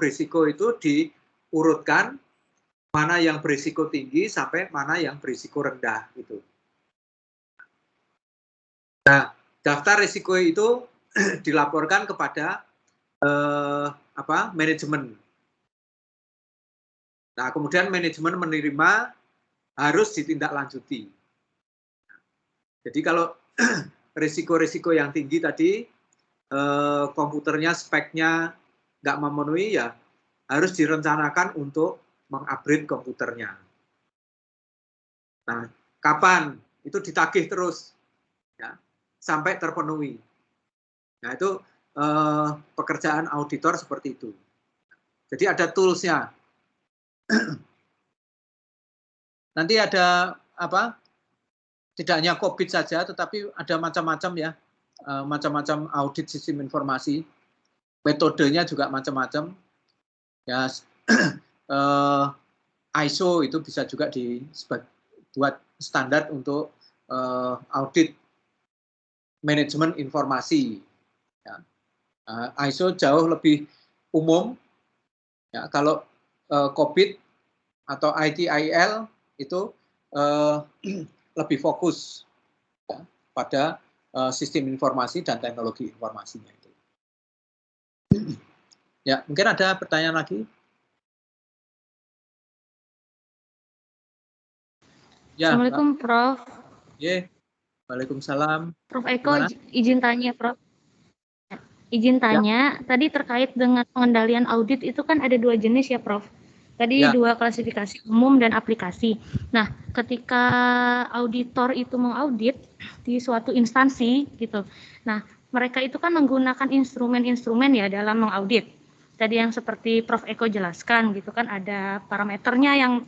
itu diurutkan mana yang berisiko tinggi sampai mana yang berisiko rendah gitu. Nah daftar risiko itu dilaporkan kepada manajemen. Nah, kemudian manajemen menerima harus ditindaklanjuti. Jadi kalau risiko-risiko yang tinggi tadi, komputernya speknya nggak memenuhi, ya harus direncanakan untuk mengupgrade komputernya. Nah, kapan? Itu ditagih terus, ya, sampai terpenuhi. Nah, itu pekerjaan auditor seperti itu. Jadi ada tools-nya. Nanti ada apa? Tidak hanya COVID saja, tetapi ada macam-macam ya, macam-macam audit sistem informasi. Metodenya juga macam-macam. Ya, ISO itu bisa juga dibuat standar untuk audit manajemen informasi. Ya. ISO jauh lebih umum. Ya, kalau COVID atau ITIL itu lebih fokus, ya, pada sistem informasi dan teknologi informasinya itu. Ya, mungkin ada pertanyaan lagi? Ya, Assalamualaikum, Prof. Ya, waalaikumsalam. Prof Eko, Gimana? izin tanya, Prof. Izin tanya, tadi terkait dengan pengendalian audit itu kan ada 2 jenis ya, Prof. Tadi Ya. 2 klasifikasi, umum dan aplikasi. Nah, ketika auditor itu mengaudit di suatu instansi gitu. Nah, mereka itu kan menggunakan instrumen-instrumen ya dalam mengaudit. Tadi yang seperti Prof Eko jelaskan gitu kan, ada parameternya yang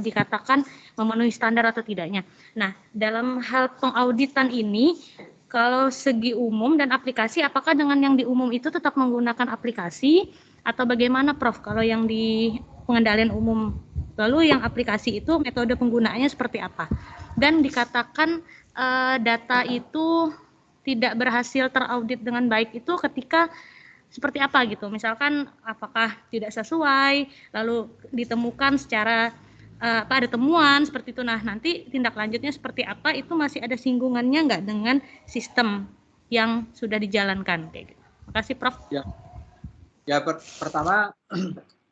dikatakan memenuhi standar atau tidaknya. Nah, dalam hal pengauditan ini, kalau segi umum dan aplikasi, apakah dengan yang di umum itu tetap menggunakan aplikasi atau bagaimana, Prof? Kalau yang di pengendalian umum, lalu yang aplikasi itu metode penggunaannya seperti apa? Dan dikatakan data itu tidak berhasil teraudit dengan baik itu ketika seperti apa gitu? Misalkan apakah tidak sesuai, lalu ditemukan secara ada temuan seperti itu. Nah, nanti tindak lanjutnya seperti apa, itu masih ada singgungannya nggak dengan sistem yang sudah dijalankan kayak gitu. Makasih, Prof. Ya, pertama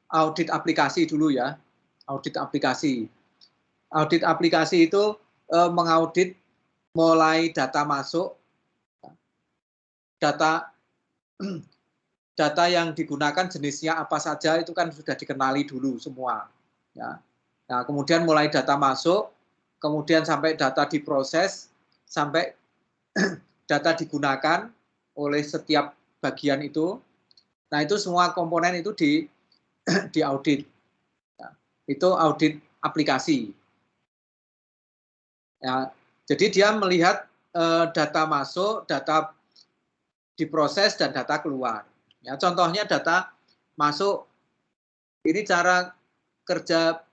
audit aplikasi dulu ya. Audit aplikasi. Audit aplikasi itu mengaudit mulai data masuk, data yang digunakan jenisnya apa saja itu kan sudah dikenali dulu semua. Ya. Nah, kemudian mulai data masuk, kemudian sampai data diproses, sampai data digunakan oleh setiap bagian itu. Nah, itu semua komponen itu diaudit. Ya, itu audit aplikasi. Ya, jadi dia melihat data masuk, data diproses, dan data keluar. Ya, contohnya data masuk, ini cara kerja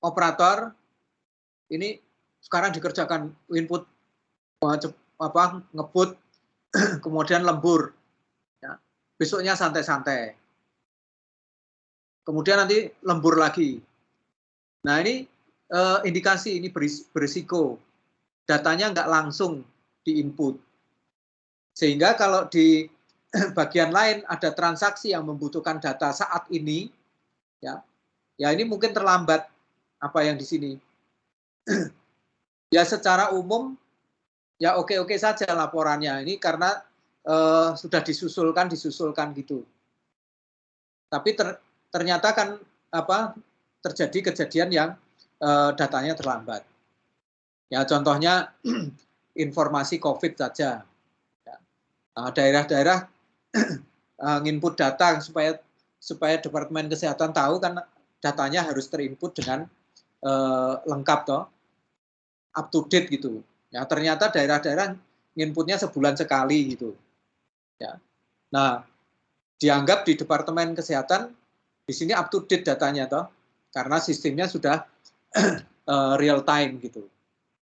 operator, ini sekarang dikerjakan input ngebut, kemudian lembur, ya. Besoknya santai-santai, kemudian nanti lembur lagi. Nah, ini indikasi ini berisiko, datanya nggak langsung diinput, sehingga kalau di bagian lain ada transaksi yang membutuhkan data saat ini, ya ini mungkin terlambat apa yang di sini. Ya, secara umum ya oke-oke saja laporannya ini karena sudah disusulkan gitu. Tapi ternyata kan terjadi kejadian yang datanya terlambat. Ya, contohnya informasi COVID saja. Ya. Daerah-daerah nginput data supaya Departemen Kesehatan tahu kan datanya harus terinput dengan lengkap toh, up to date gitu. Ya, ternyata daerah-daerah nginputnya sebulan sekali gitu. Ya. Nah, dianggap di Departemen Kesehatan di sini up to date datanya toh, karena sistemnya sudah real time gitu.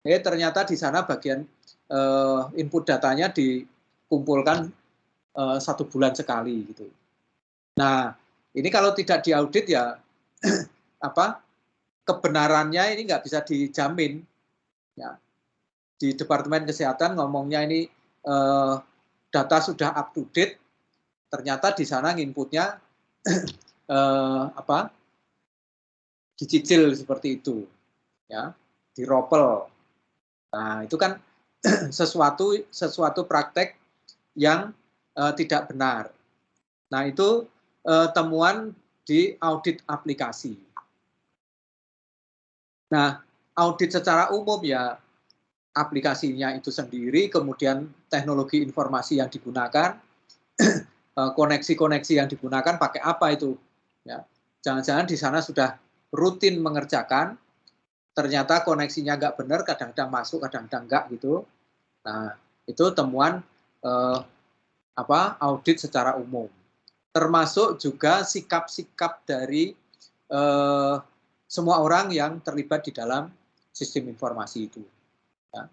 Ternyata di sana bagian input datanya dikumpulkan 1 bulan sekali gitu. Nah, ini kalau tidak diaudit ya kebenarannya ini nggak bisa dijamin. Ya. Di Departemen Kesehatan ngomongnya ini data sudah up to date, ternyata di sana inputnya dicicil seperti itu, ya, diropel. Nah, itu kan sesuatu praktek yang tidak benar. Nah, itu temuan di audit aplikasi. Nah, audit secara umum ya aplikasinya itu sendiri, kemudian teknologi informasi yang digunakan, koneksi-koneksi yang digunakan pakai apa itu, ya. Jangan-jangan di sana sudah rutin mengerjakan, ternyata koneksinya nggak benar, kadang-kadang masuk, kadang-kadang enggak gitu. Nah, itu temuan audit secara umum. Termasuk juga sikap-sikap dari semua orang yang terlibat di dalam sistem informasi itu. Ya.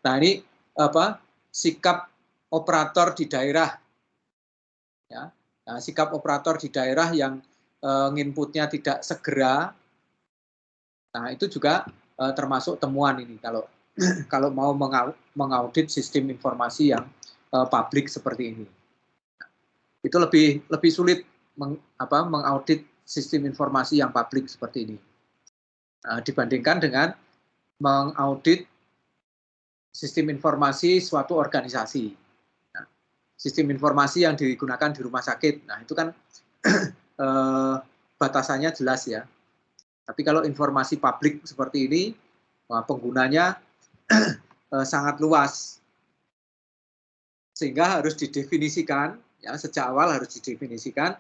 Nah, ini sikap operator di daerah. Ya. Nah, sikap operator di daerah yang nginputnya tidak segera. Nah, itu juga termasuk temuan ini kalau mau mengaudit sistem informasi yang publik seperti ini. Itu lebih sulit mengaudit sistem informasi yang publik seperti ini dibandingkan dengan mengaudit sistem informasi suatu organisasi. Nah, sistem informasi yang digunakan di rumah sakit, nah itu kan batasannya jelas ya. Tapi kalau informasi publik seperti ini, penggunanya sangat luas, sehingga harus didefinisikan, ya sejak awal harus didefinisikan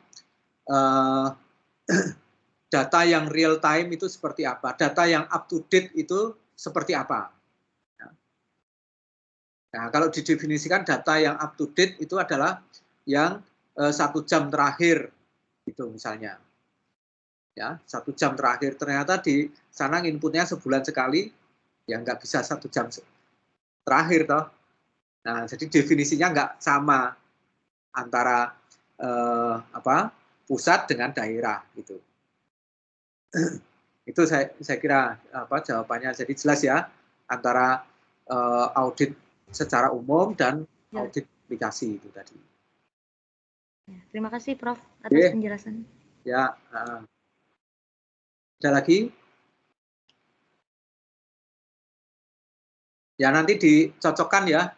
data yang real time itu seperti apa, data yang up to date itu seperti apa. Nah, kalau didefinisikan data yang up to date itu adalah yang 1 jam terakhir, itu misalnya. Ya, 1 jam terakhir, ternyata di sana inputnya sebulan sekali, ya nggak bisa 1 jam terakhir toh. Nah, jadi definisinya nggak sama antara pusat dengan daerah gitu. Itu saya kira jawabannya. Jadi jelas ya antara audit secara umum dan audit aplikasi itu tadi. Terima kasih Prof atas penjelasan. Ya. Ada lagi? Ya nanti dicocokkan ya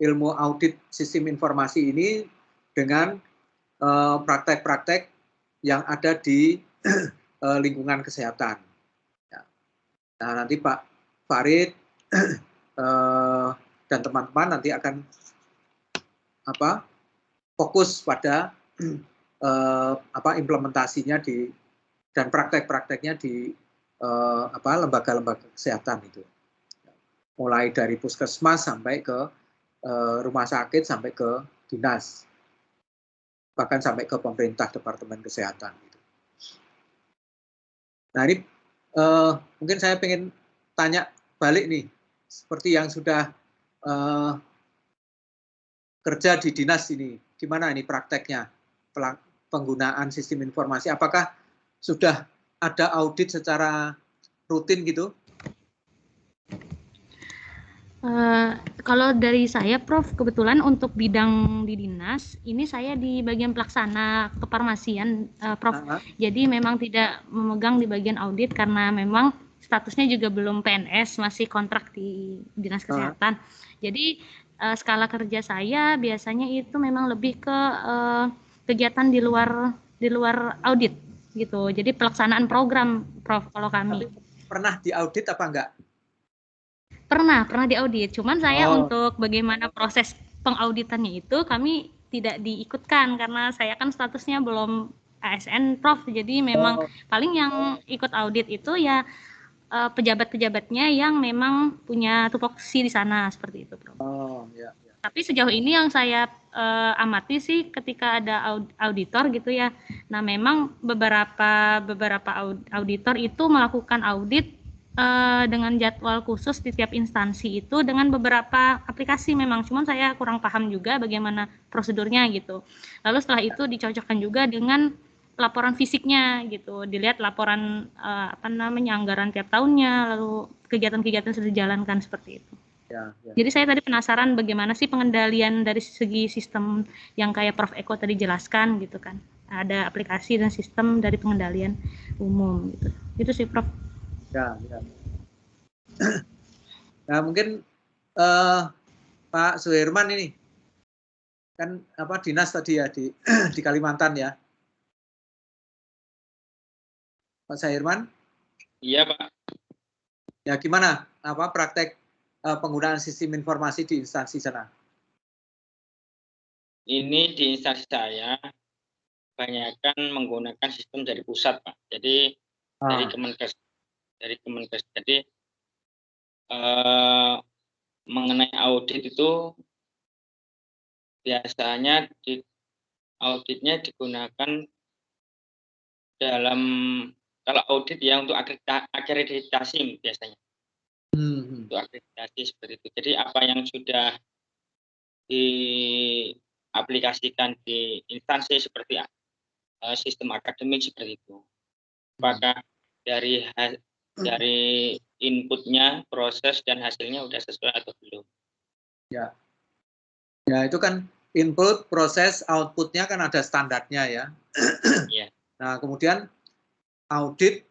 ilmu audit sistem informasi ini dengan praktek-praktek yang ada di lingkungan kesehatan. Ya. Nah nanti Pak Farid dan teman-teman nanti akan fokus pada implementasinya dan praktek-prakteknya di lembaga-lembaga kesehatan itu, mulai dari puskesmas sampai ke rumah sakit sampai ke dinas, bahkan sampai ke pemerintah departemen kesehatan gitu. Nah ini mungkin saya pengen tanya balik nih, seperti yang sudah kerja di dinas ini, gimana ini prakteknya penggunaan sistem informasi? Apakah sudah ada audit secara rutin gitu? Kalau dari saya, Prof, kebetulan untuk bidang di dinas, ini saya di bagian pelaksana kefarmasian, Prof. Jadi memang tidak memegang di bagian audit karena memang statusnya juga belum PNS, masih kontrak di dinas kesehatan. Jadi skala kerja saya biasanya itu memang lebih ke kegiatan di luar audit gitu. Jadi pelaksanaan program, Prof, kalau kami. Pernah diaudit apa enggak? Pernah diaudit. Cuman saya untuk bagaimana proses pengauditannya itu kami tidak diikutkan karena saya kan statusnya belum ASN, Prof. Jadi memang paling yang ikut audit itu ya pejabat-pejabatnya yang memang punya tupoksi di sana seperti itu, Prof. Ya. Tapi sejauh ini yang saya amati sih ketika ada auditor gitu ya. Nah, memang beberapa auditor itu melakukan audit dengan jadwal khusus di tiap instansi itu dengan beberapa aplikasi memang. Cuman saya kurang paham juga bagaimana prosedurnya gitu. Lalu setelah itu dicocokkan juga dengan laporan fisiknya gitu. Dilihat laporan anggaran tiap tahunnya, lalu kegiatan-kegiatan sudah dijalankan seperti itu. Ya. Jadi saya tadi penasaran bagaimana sih pengendalian dari segi sistem yang kayak Prof Eko tadi jelaskan gitu kan. ada aplikasi dan sistem dari pengendalian umum gitu. Itu sih Prof. Ya. Nah, mungkin Pak Suherman ini kan dinas tadi ya di Kalimantan ya. Pak Suherman? Iya, Pak. Ya, gimana praktek penggunaan sistem informasi di instansi sana? Ini di instansi saya kebanyakan menggunakan sistem dari pusat, Pak. Jadi dari Kemenkes. Jadi mengenai audit itu biasanya auditnya digunakan dalam, kalau audit ya untuk akreditasi biasanya. Untuk akreditasi seperti itu. Jadi apa yang sudah diaplikasikan di instansi seperti sistem akademik seperti itu. Apakah dari inputnya, proses dan hasilnya sudah sesuai atau belum? Ya, itu kan input, proses, outputnya kan ada standarnya ya. Yeah. Nah, kemudian audit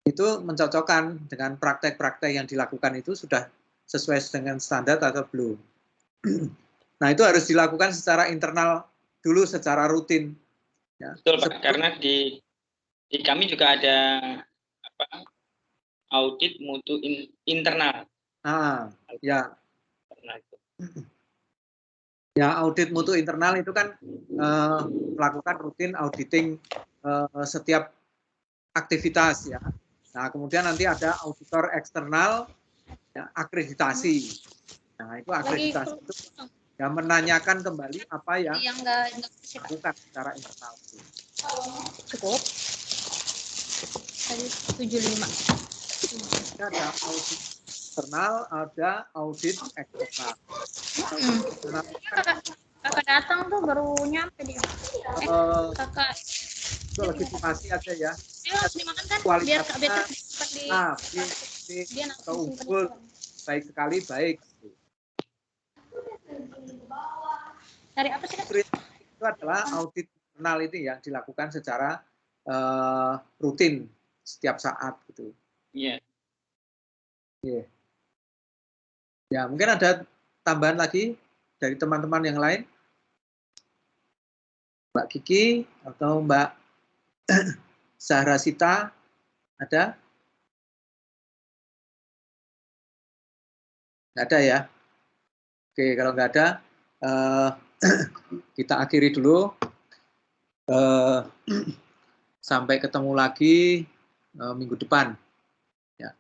itu mencocokkan dengan praktek-praktek yang dilakukan itu sudah sesuai dengan standar atau belum. Nah, itu harus dilakukan secara internal dulu, secara rutin. Ya. Betul, Pak. Karena di kami juga ada audit mutu internal. Ya. Ya, audit mutu internal itu kan melakukan rutin auditing setiap aktivitas ya. Nah, kemudian nanti ada auditor eksternal, ya, akreditasi. Nah, itu akreditasi itu ya menanyakan kembali apa yang dilakukan secara internal. Cukup. Tadi 75. Ada audit internal, ada audit eksternal. Kakak datang tuh baru nyampe dia. Kakak itu legitimasi aja ya. Dia harus dimakan kan? Kualitasnya biar atau unggul, baik sekali baik. Dari apa sih? Itu adalah audit internal ini yang dilakukan secara rutin setiap saat gitu. Iya. Yeah. Ya, mungkin ada tambahan lagi dari teman-teman yang lain? Mbak Kiki atau Mbak Sahrasita ada? Nggak ada ya? Oke, kalau nggak ada, kita akhiri dulu. Sampai ketemu lagi minggu depan. Ya.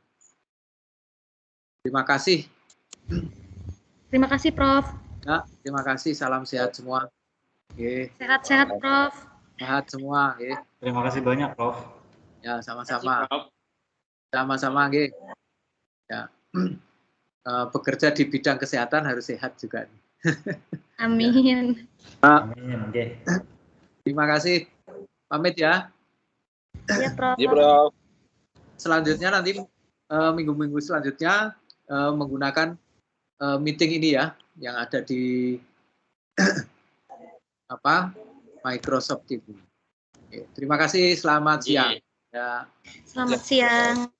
Terima kasih. Terima kasih, Prof. Ya, terima kasih. Salam sehat semua. Sehat-sehat, Prof. Sehat semua. Terima kasih banyak, Prof. Ya, sama-sama. Sama-sama, ya. Bekerja di bidang kesehatan harus sehat juga. Amin. Amin. Terima kasih. Pamit ya. Iya, Prof. Iya, Prof. Selanjutnya nanti minggu-minggu selanjutnya menggunakan meeting ini ya, yang ada di Microsoft Teams. Terima kasih. Selamat siang. Ya. Selamat siang.